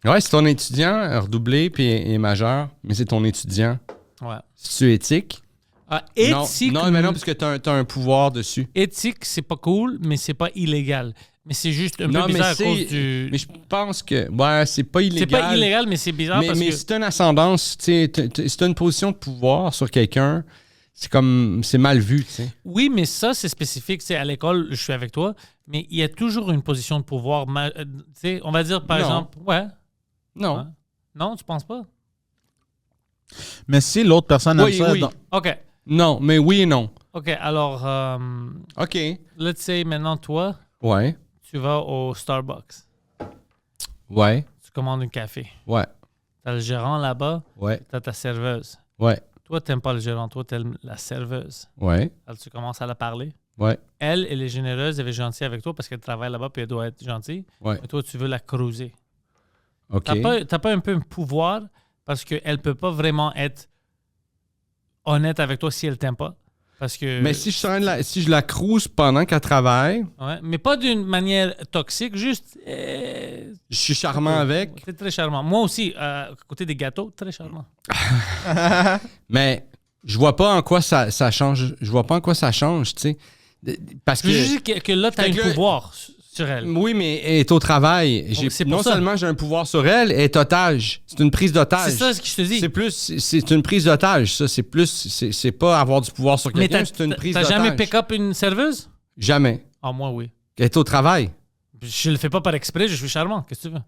Ouais, c'est ton étudiant redoublé puis est majeur, mais c'est ton étudiant. Ouais. C'est-tu éthique? Ah, éthique, Non, mais non, parce que t'as un pouvoir dessus. éthique, c'est pas cool, mais c'est pas illégal. Mais c'est juste un Non, peu mais bizarre à c'est- cause du... Mais je pense que, ouais, c'est pas illégal. C'est pas illégal, mais c'est bizarre Mais, parce mais que... si t'as une ascendance, tu sais, si t'as une position de pouvoir sur quelqu'un, c'est comme, c'est mal vu, tu sais. Oui, mais ça, c'est spécifique. Tu sais, à l'école, je suis avec toi, mais il y a toujours une position de pouvoir. Tu sais, on va dire, par Non. exemple... Ouais. Non. Ouais. Non, tu penses pas? Mais si l'autre personne Oui, aime ça... oui. dans- OK. Non, mais oui et non. OK, alors, OK. let's say maintenant, toi, Ouais. tu vas au Starbucks. Ouais. Tu commandes un café. Ouais. T'as le gérant là-bas, Ouais. t'as ta serveuse. Ouais. Toi, t'aimes pas le gérant, toi, t'aimes la serveuse. Ouais. Alors, tu commences à la parler. Ouais. Elle est généreuse, elle est gentille avec toi parce qu'elle travaille là-bas puis elle doit être gentille. Ouais. Mais toi, tu veux la cruiser. OK. T'as pas un peu un pouvoir parce qu'elle peut pas vraiment être honnête avec toi si elle t'aime pas. Parce que... Mais si je la cruise pendant qu'elle travaille, Ouais, mais pas d'une manière toxique, juste... je suis charmant avec, C'est très charmant. Moi aussi, à côté des gâteaux, très charmant. mais je vois pas en quoi ça change. Je vois pas en quoi ça change, tu sais. Parce Je veux que... juste dire que là, t'as Fait un que là- pouvoir sur elle. Oui, mais elle est au travail. c'est pour Non ça. seulement j'ai un pouvoir sur elle, elle est otage. C'est une prise d'otage. C'est ça ce que je te dis. C'est plus, c'est une prise d'otage, ça. C'est plus, c'est pas avoir du pouvoir sur Mais quelqu'un, c'est une prise t'as d'otage. jamais pick-up une serveuse? Jamais. Ah, moi, oui. Elle est au travail. Je le fais pas par exprès, je suis charmant. Qu'est-ce que tu veux?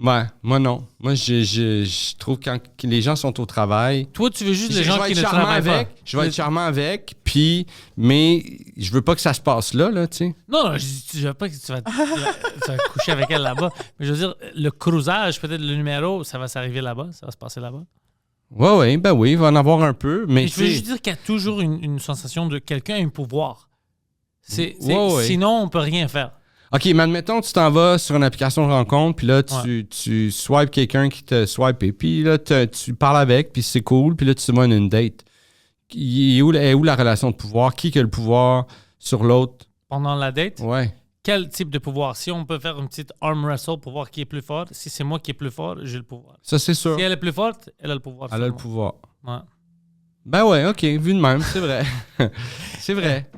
Ouais, moi non. Moi, je trouve que quand les gens sont au travail, Toi, tu veux juste les je gens vais qui être ne charmant travaillent avec. pas. Je vais être charmant avec, puis, mais je veux pas que ça se passe là, tu sais. Non, je veux pas que tu vas coucher avec elle là-bas. Mais je veux dire, le cruisage, peut-être le numéro, ça va s'arriver là-bas, ça va se passer là-bas. Ouais, ben oui, il va en avoir un peu, mais Mais je veux tu juste sais, dire qu'il y a toujours une sensation de quelqu'un a un pouvoir. Ouais. Sinon, on peut rien faire. OK, mais admettons, tu t'en vas sur une application de rencontre, puis là, Ouais. tu swipes quelqu'un qui te swipe, et puis là, tu parles avec, puis c'est cool, puis là, tu te mets une date. Elle est où la relation de pouvoir? Qui a le pouvoir sur l'autre? Pendant la date, Ouais. quel type de pouvoir? Si on peut faire une petite arm wrestle pour voir qui est plus fort, si c'est moi qui est plus fort, j'ai le pouvoir. Ça, c'est sûr. Si elle est plus forte, elle a le pouvoir. Elle a sur le moi. pouvoir. Ouais. Ben ouais, OK, vu de même, c'est vrai. C'est vrai.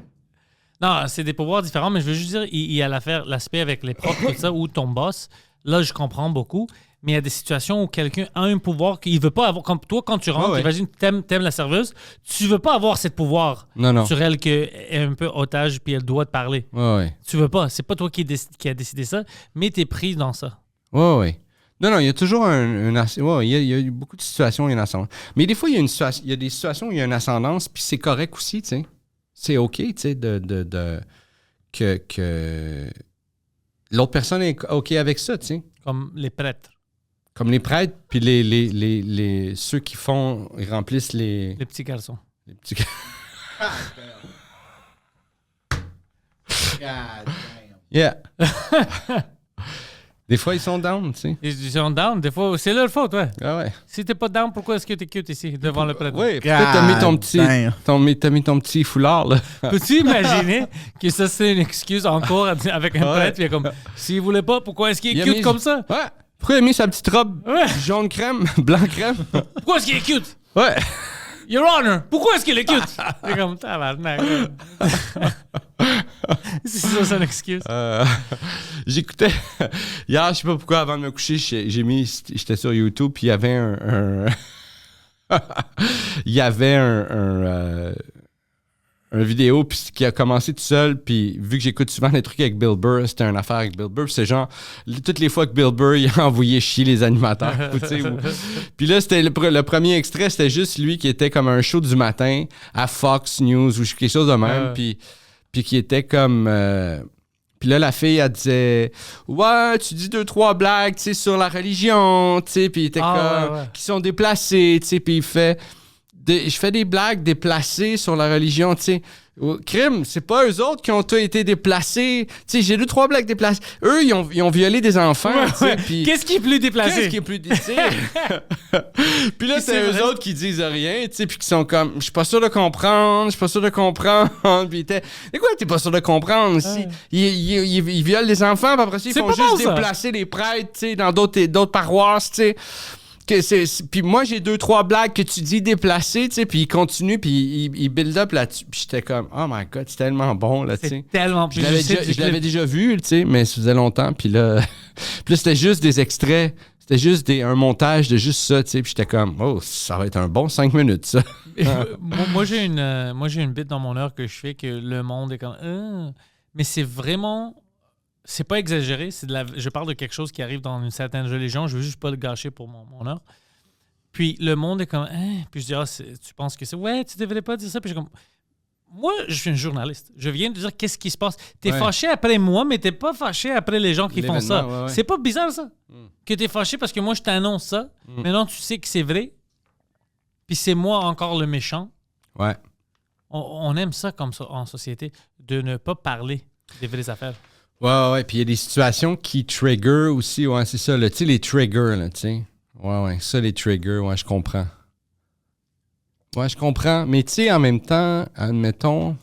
Non, c'est des pouvoirs différents, mais je veux juste dire, il y a l'aspect avec les profs, tout ça, ou ton boss. Là, je comprends beaucoup. Mais il y a des situations où quelqu'un a un pouvoir qu'il veut pas avoir. Comme toi, quand tu rentres, Ouais. imagine, t'aimes la serveuse, tu veux pas avoir ce pouvoir Non. sur elle qu'elle est un peu otage puis elle doit te parler. Ouais. Tu veux pas. C'est pas toi qui a décidé ça, mais t'es prise dans ça. Ouais. Non, il y a toujours il y a beaucoup de situations où il y a une ascendance. Mais des fois, il y a des situations où il y a une ascendance, puis c'est correct aussi, tu sais. C'est OK, tu sais, que l'autre personne est OK avec ça, tu sais. Comme les prêtres, Comme les prêtres, puis ceux qui ils remplissent les les petits garçons. petits... Yeah. Des fois, ils sont down, tu sais. Ils sont down, des fois, c'est leur faute, ouais. Ah ouais. Si t'es pas down, pourquoi est-ce que t'es cute ici, devant le prêtre? Oui, peut-être t'as mis ton God petit... damn. T'as mis ton petit foulard, là. Peux-tu imaginer que ça, c'est une excuse encore avec un Ouais. prêtre? Puis il est comme, s'il voulait pas, pourquoi est-ce qu'il est Il a cute mis- comme ça? Ouais. Pourquoi il a mis sa petite robe Ouais. jaune crème, blanc crème? Pourquoi est-ce qu'il est cute? Ouais. Your Honor, pourquoi est-ce qu'il est cute? C'est comme, tabarnak. C'est ça, son excuse. J'écoutais... Hier, je sais pas pourquoi, avant de me coucher, j'étais sur YouTube, puis il y avait il y avait un vidéo puis qui a commencé tout seul, puis vu que j'écoute souvent des trucs avec Bill Burr, c'était une affaire avec Bill Burr, puis c'est genre toutes les fois que Bill Burr il a envoyé chier les animateurs, tu sais. Puis là c'était le premier extrait, c'était juste lui qui était comme un show du matin à Fox News ou quelque chose de même, puis qui était comme puis là, la fille, elle disait « Ouais, tu dis 2-3 blagues, tu sais, sur la religion, tu sais. » Puis il était qui sont déplacés, tu sais. Puis il fait « Je fais des blagues déplacées sur la religion, tu sais. » Crime, c'est pas eux autres qui ont tous été déplacés. Tu sais, j'ai 2-3 blagues déplacées. Eux, ils ont violé des enfants, tu sais. Puis qu'est-ce qui est plus déplacé? Qu'est-ce qui est plus déplacé? Puis là, c'est eux autres qui disent rien, tu sais, puis qui sont comme, je suis pas sûr de comprendre. Puis quoi, t'es pas sûr de comprendre? Ils violent des enfants, puis après ça, ils font juste déplacer les prêtres, tu sais, dans d'autres paroisses, tu sais. Puis moi, j'ai 2-3 blagues que tu dis déplacées, tu sais, puis il continue, puis il build up là-dessus. Puis j'étais comme, oh my God, c'est tellement bon, là, tu sais. C'est tellement plus. Je l'avais déjà vu, tu sais, mais ça faisait longtemps. Puis là, c'était juste des extraits. C'était juste un montage de juste ça, tu sais. Puis j'étais comme, oh, ça va être un bon 5 minutes, ça. moi, j'ai une bite dans mon heure que je fais que le monde est comme, mais c'est vraiment... C'est pas exagéré, je parle de quelque chose qui arrive dans une certaine religion, je veux juste pas le gâcher pour mon heure. Puis le monde est comme, puis je dis, tu penses que c'est, ouais, tu devrais pas dire ça. Puis je suis comme, moi, je suis un journaliste. Je viens de dire qu'est-ce qui se passe. T'es fâché après moi, mais t'es pas fâché après les gens qui font ça. Ouais. C'est pas bizarre, ça? Que t'es fâché parce que moi, je t'annonce ça. Maintenant, tu sais que c'est vrai. Puis c'est moi encore le méchant. Ouais. On aime ça comme ça en société, de ne pas parler des vraies affaires. Ouais. Puis il y a des situations qui trigger aussi. Ouais, c'est ça. Tu sais, les triggers, là, tu sais. Ouais. Ça, les triggers, ouais, je comprends. Ouais, je comprends. Mais tu sais, en même temps, admettons,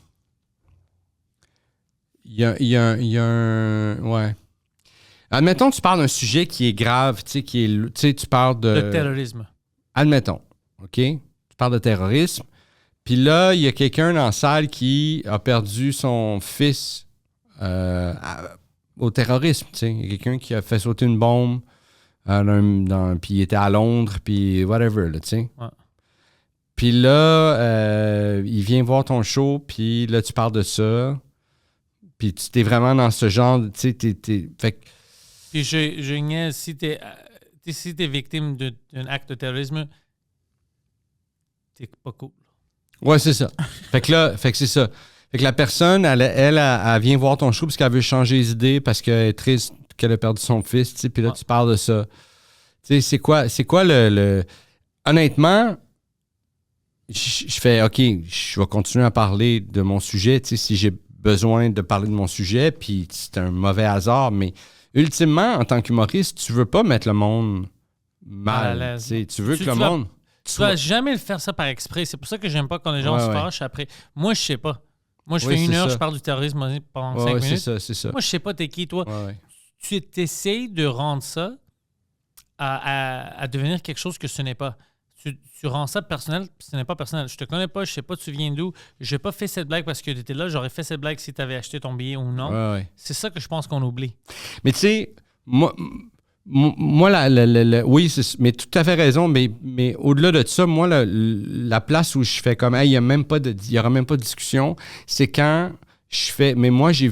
il y a un... Ouais. Admettons, tu parles d'un sujet qui est grave, tu sais, tu sais, tu parles de... Le terrorisme. Admettons, OK? Tu parles de terrorisme. Puis là, il y a quelqu'un dans la salle qui a perdu son fils au terrorisme, tu sais. Il y a quelqu'un qui a fait sauter une bombe, puis il était à Londres, puis whatever, là, tu sais. Ouais. Puis là, il vient voir ton show, puis là, tu parles de ça. Puis tu t'es vraiment dans ce genre, tu sais, fait que... Puis je niaise, si t'es victime d'un acte de terrorisme, t'es pas cool. Ouais, c'est ça. Fait que c'est ça. Fait que la personne, elle vient voir ton show parce qu'elle veut changer les idées, parce qu'elle est triste qu'elle a perdu son fils, tu sais, puis là, tu parles de ça. Tu sais, c'est quoi le... Honnêtement, je fais, OK, je vais continuer à parler de mon sujet, tu sais, si j'ai besoin de parler de mon sujet, puis c'est un mauvais hasard, mais ultimement, en tant qu'humoriste, tu veux pas mettre le monde mal. Tu sais, tu veux que le monde... Tu vas jamais le faire ça par exprès. C'est pour ça que j'aime pas quand les gens se fâchent après. Moi, je sais pas. Moi, je fais 1 heure, je parle du terrorisme pendant 5 minutes. C'est ça. Moi, je sais pas t'es qui, toi. Tu essayes de rendre ça à devenir quelque chose que ce n'est pas. Tu rends ça personnel, ce n'est pas personnel. Je te connais pas, je sais pas tu viens d'où. J'ai pas fait cette blague parce que tu étais là. J'aurais fait cette blague si tu avais acheté ton billet ou non. C'est ça que je pense qu'on oublie. Mais tu sais, moi oui, mais tout à fait raison, mais au-delà de ça, moi, la place où je fais comme, il n'y aura même pas de discussion, c'est quand je fais, mais moi, j'ai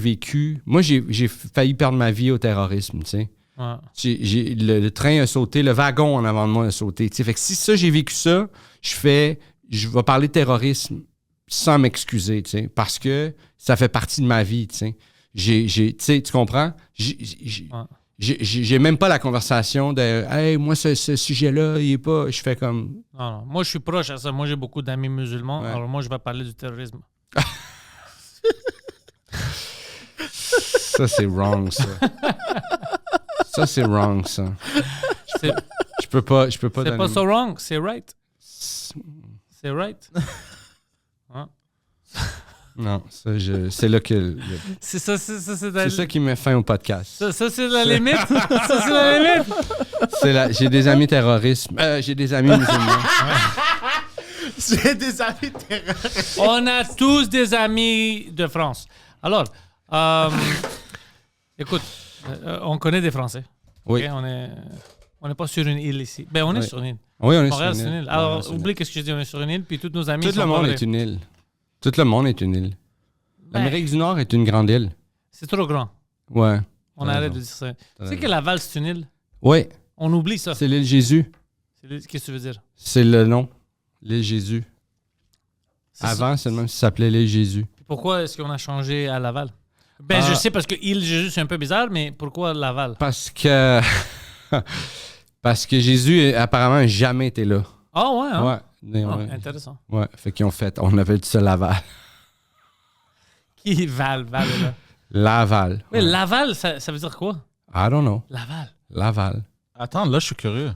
failli perdre ma vie au terrorisme, tu sais. Ouais. Le train a sauté, le wagon en avant de moi a sauté, tu sais. Fait que si ça, j'ai vécu ça, je vais parler de terrorisme sans m'excuser, tu sais, parce que ça fait partie de ma vie, tu sais. Tu sais, tu comprends? J'ai même pas la conversation de « Hey, moi, ce sujet-là, il est pas... » Je fais comme... Non. Moi, je suis proche à ça. Moi, j'ai beaucoup d'amis musulmans. Ouais. Alors, moi, je vais parler du terrorisme. Ça, c'est wrong, ça. Ça, c'est wrong, ça. Je peux pas c'est donner... pas so wrong, c'est right. C'est right. Hein? Non, c'est là que... C'est ça qui met fin au podcast. Ça c'est la limite. Ça, c'est la limite. J'ai des amis terroristes. J'ai des amis musulmans. J'ai des amis terroristes. On a tous des amis de France. Alors, Écoute, on connaît des Français. Oui. Ok? On n'est pas sur une île ici. Ben, on est Oui. sur une île. Oui, on est Montréal, sur c'est une une île. île. Alors, Ouais, c'est une oublie île. qu'est-ce que je dis, on est sur une île, puis tous nos amis Tout sont le monde pas est vrais. une île. Tout le monde est une île. Ben, L'Amérique du Nord est une grande île. c'est trop grand. Ouais. On T'as arrête raison. de dire ça. Tu sais raison. que Laval, c'est une île? Oui, On oublie ça. c'est l'île Jésus. Qu'est-ce que tu veux dire? C'est le nom. L'île Jésus. C'est Avant, ça. seulement, ça s'appelait l'île Jésus. Puis pourquoi est-ce qu'on a changé à Laval? Ben, Ah. je sais parce que île Jésus, c'est un peu bizarre, mais pourquoi Laval? Parce que... Parce que Jésus, apparemment, n'a jamais été là. Ah ouais, hein? Ouais. Mais Ah, ouais. intéressant. Ouais. Fait qu'ils ont fait... On appelle ça Laval. Qui Val est là? Laval. Oui, Ouais. Laval, ça veut dire quoi? I don't know. Laval. Laval. Attends, là, je suis curieux.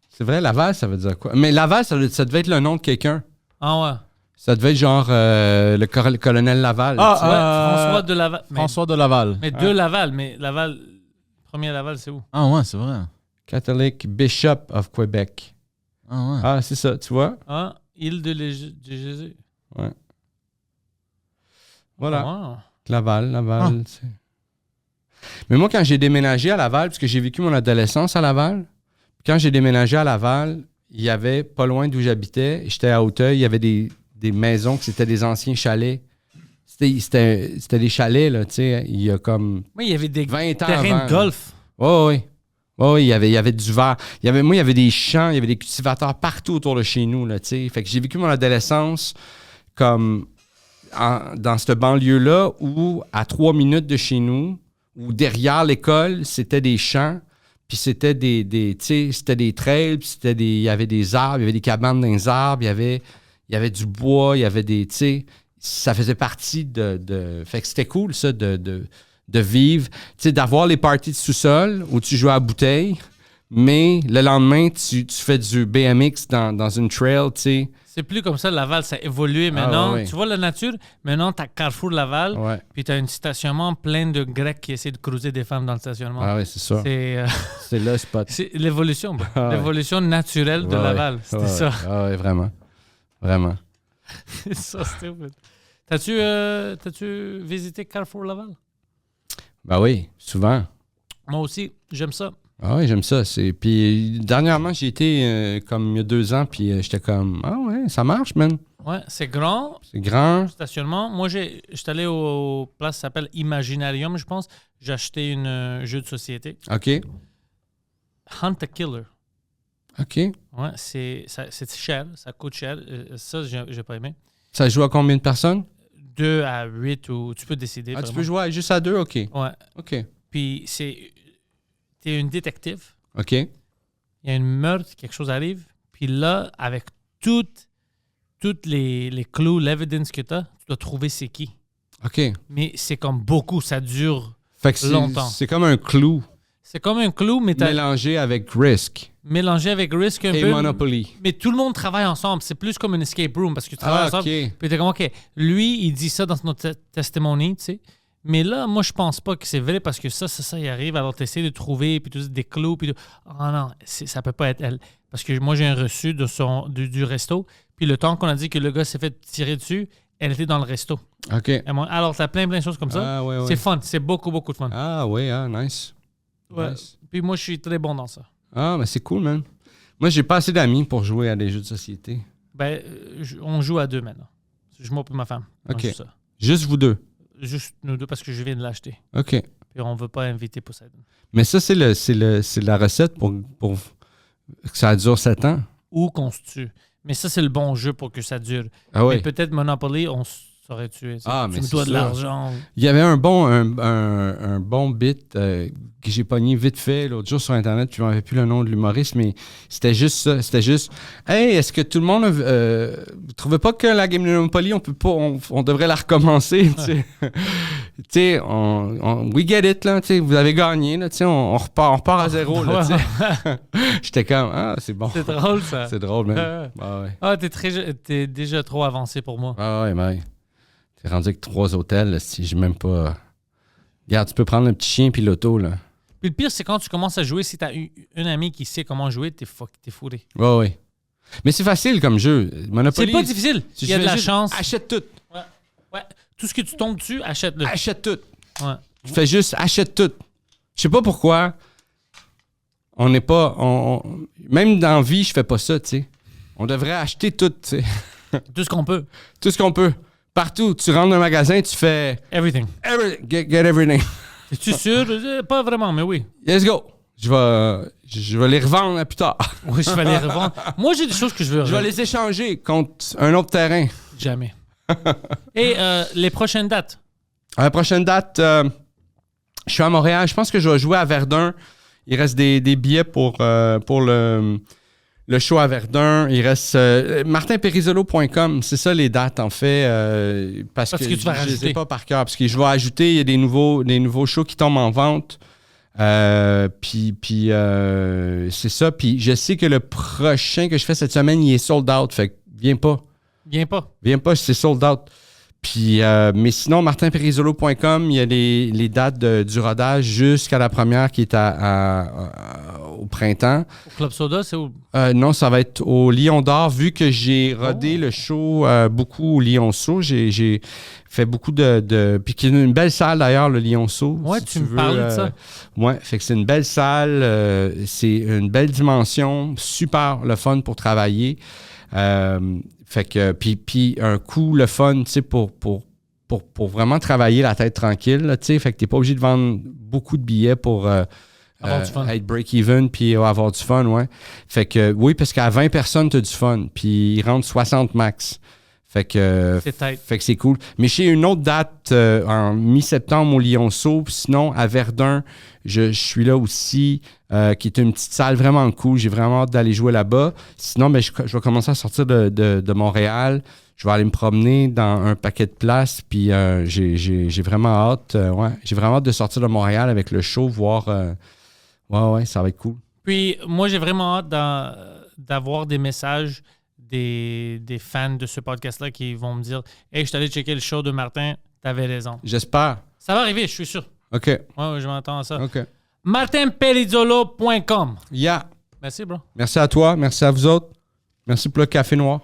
C'est vrai, Laval, ça veut dire quoi? Mais Laval, ça devait être le nom de quelqu'un. Ah ouais. Ça devait être genre le colonel Laval. Ah, tu sais. Ouais, Euh, François de Laval. François de Laval. Mais de Laval, mais Laval, premier Laval, c'est où? Ah ouais, c'est vrai. Catholic Bishop of Quebec. Ah ouais. Ah, c'est ça, tu vois? Ah, île de Jésus. Voilà. Ah. Laval, tu sais. Mais moi, quand j'ai déménagé à Laval, parce que j'ai vécu mon adolescence à Laval, quand j'ai déménagé à Laval, il y avait, pas loin d'où j'habitais, j'étais à Hauteuil, il y avait des maisons que c'était des anciens chalets. C'était des chalets, là, tu sais, il y a comme Oui, il y avait des 20 ans terrains avant, de golf. Oui. Il y avait du verre. Il y avait des champs, il y avait des cultivateurs partout autour de chez nous, là, tu sais. Fait que j'ai vécu mon adolescence comme dans cette banlieue-là où, à 3 minutes de chez nous, où derrière l'école, c'était des champs, puis c'était tu sais, c'était des trails, puis il y avait des arbres, il y avait des cabanes dans les arbres, il y avait du bois, il y avait des, tu sais, ça faisait partie fait que c'était cool, ça, de vivre, tu sais, d'avoir les parties de sous-sol où tu joues à la bouteille, mais le lendemain, tu fais du BMX dans une trail, tu sais. C'est plus comme ça, Laval, ça a évolué maintenant. ouais. Tu vois la nature? Maintenant, tu as Carrefour Laval, Ouais. puis tu as un stationnement plein de Grecs qui essaient de cruiser des femmes dans le stationnement. Ah oui, c'est ça. C'est C'est le spot. c'est l'évolution, bro. Ah ouais. L'évolution naturelle de Ouais, Laval. C'était ouais. ça. Ah oui, vraiment. Vraiment. C'est ça, stupide. T'as-tu visité Carrefour Laval? Ben oui, souvent. Moi aussi, j'aime ça. Ah oui, j'aime ça. Puis dernièrement, j'y étais comme il y a 2 ans, puis j'étais comme, ah ouais, ça marche, man. Ouais, c'est grand, C'est grand. stationnement. Moi, j'étais allé au place qui s'appelle Imaginarium, je pense. J'ai acheté un jeu de société. OK. Hunt a Killer. OK. Ouais, c'est cher, ça coûte cher. Ça, j'ai pas aimé. Ça joue à combien de personnes? 2 à 8 ou tu peux décider. Ah, tu vraiment. peux jouer juste à 2? OK. Ouais. OK. Puis t'es une détective. OK. Il y a une meurtre, quelque chose arrive. Puis là, avec toutes les clous, l'evidence que tu dois trouver c'est qui. OK. Mais c'est comme beaucoup, ça dure. Fait que Longtemps. c'est comme un clou C'est comme un clou, mais t'as mélangé avec Risk mélangé avec Risk un et peu. Monopoly. Mais tout le monde travaille ensemble. C'est plus comme une escape room parce que tu travailles Ah, ensemble. OK. Puis t'es comme, OK, lui, il dit ça dans notre testimony, tu sais. Mais là, moi, je pense pas que c'est vrai parce que ça, il arrive. Alors, tu essaies de trouver, puis tout, des clous, puis ah non, ça peut pas être elle. Parce que moi, j'ai un reçu du resto. Puis le temps qu'on a dit que le gars s'est fait tirer dessus, elle était dans le resto. OK. Alors, t'as plein de choses comme ça. Ah, ouais, ouais. C'est fun. C'est beaucoup, beaucoup de fun. Ah, oui, nice. Ouais. Nice. Puis moi, je suis très bon dans ça. Ah, mais c'est cool, man. Moi, j'ai pas assez d'amis pour jouer à des jeux de société. Ben, on joue à 2 maintenant. Je m'occupe de ma femme. On OK. joue ça. Juste vous deux. Juste nous 2 parce que je viens de l'acheter. OK. Puis on veut pas inviter Poseidon. Mais ça, c'est la recette pour que ça dure 7 ans. Ou qu'on se tue. Mais ça, c'est le bon jeu pour que ça dure. Ah oui. Mais peut-être Monopoly, on s'aurait tué. Ah, tu mais me c'est dois de sûr. l'argent. Il y avait un bon bit que j'ai pogné vite fait l'autre jour sur Internet, puis je ne me rappelle plus le nom de l'humoriste, mais c'était juste ça. C'était juste, hey, est-ce que tout le monde vous trouvez pas que la game de Monopoly, on devrait la recommencer, tu sais? Tu sais, we get it, là, tu sais, vous avez gagné, là, tu sais, on repart à zéro, là, tu sais. J'étais comme, ah, c'est bon. C'est drôle, ça. C'est drôle, même. Ah ouais. Ah, t'es déjà trop avancé pour moi. Ah ouais, mais t'es rendu avec 3 hôtels, là, si j'ai même pas... Regarde, tu peux prendre le petit chien puis l'auto, là. Puis le pire, c'est quand tu commences à jouer, si t'as une amie qui sait comment jouer, t'es fourré. Ouais, ouais. Mais c'est facile comme jeu. Monopoly. C'est pas difficile. Il y a de la chance. Achète tout. Ouais. Tout ce que tu tombes dessus, achète-le. Achète tout. Ouais. Je fais juste achète tout. Je sais pas pourquoi. On n'est pas. Même dans la vie, je fais pas ça, tu sais. On devrait acheter tout, tu sais. Tout ce qu'on peut. Tout ce qu'on peut. Partout. Tu rentres dans un magasin, tu fais. Everything. Get everything. Es-tu sûr? Pas vraiment, mais oui. Let's go. Je vais les revendre plus tard. Oui, je vais les revendre. Moi, j'ai des choses que je veux Je vais les échanger contre un autre terrain. Jamais. Et les prochaines dates? À la prochaine date, je suis à Montréal. Je pense que je vais jouer à Verdun. Il reste des billets pour le show à Verdun. Il reste martinperisolo.com. C'est ça les dates, en fait. Parce que tu vas je ne les ai rajouter. pas par cœur. Parce que je vais ajouter, il y a des nouveaux shows qui tombent en vente. Puis c'est ça. Puis je sais que le prochain que je fais cette semaine, il est sold out. Fait que viens pas. Viens pas, c'est sold out. Puis, mais sinon, martinperisolo.com, il y a les dates du rodage jusqu'à la première qui est au printemps. Au Club Soda, c'est où? Non, ça va être au Lion d'Or. Vu que j'ai rodé le show beaucoup au Lionceau, j'ai fait beaucoup puis qui est une belle salle d'ailleurs, le Lionceau. Ouais, si tu me parlais de ça. Ouais, fait que c'est une belle salle, c'est une belle dimension, super le fun pour travailler. Fait que, puis un coup, le fun, tu sais, pour vraiment travailler la tête tranquille, tu sais, fait que t'es pas obligé de vendre beaucoup de billets pour Avoir du fun. être break-even puis avoir du fun, ouais. Fait que, oui, parce qu'à 20 personnes, t'as du fun, puis ils rentrent 60 max. Fait que c'est cool. Mais j'ai une autre date en mi-septembre au Lionceau. Sinon, à Verdun, je suis là aussi, qui est une petite salle vraiment cool. J'ai vraiment hâte d'aller jouer là-bas. Sinon, ben, je vais commencer à sortir de Montréal. Je vais aller me promener dans un paquet de places. Puis j'ai vraiment hâte. J'ai vraiment hâte de sortir de Montréal avec le show, voir. Ouais, ça va être cool. Puis moi, j'ai vraiment hâte d'avoir des messages des fans de ce podcast-là qui vont me dire « Hey, je suis allé checker le show de Martin, t'avais raison. » J'espère. Ça va arriver, je suis sûr. OK. Ouais, je m'attends à ça. OK. martinperizolo.com. Yeah. Merci, bro. Merci à toi. Merci à vous autres. Merci pour le café noir.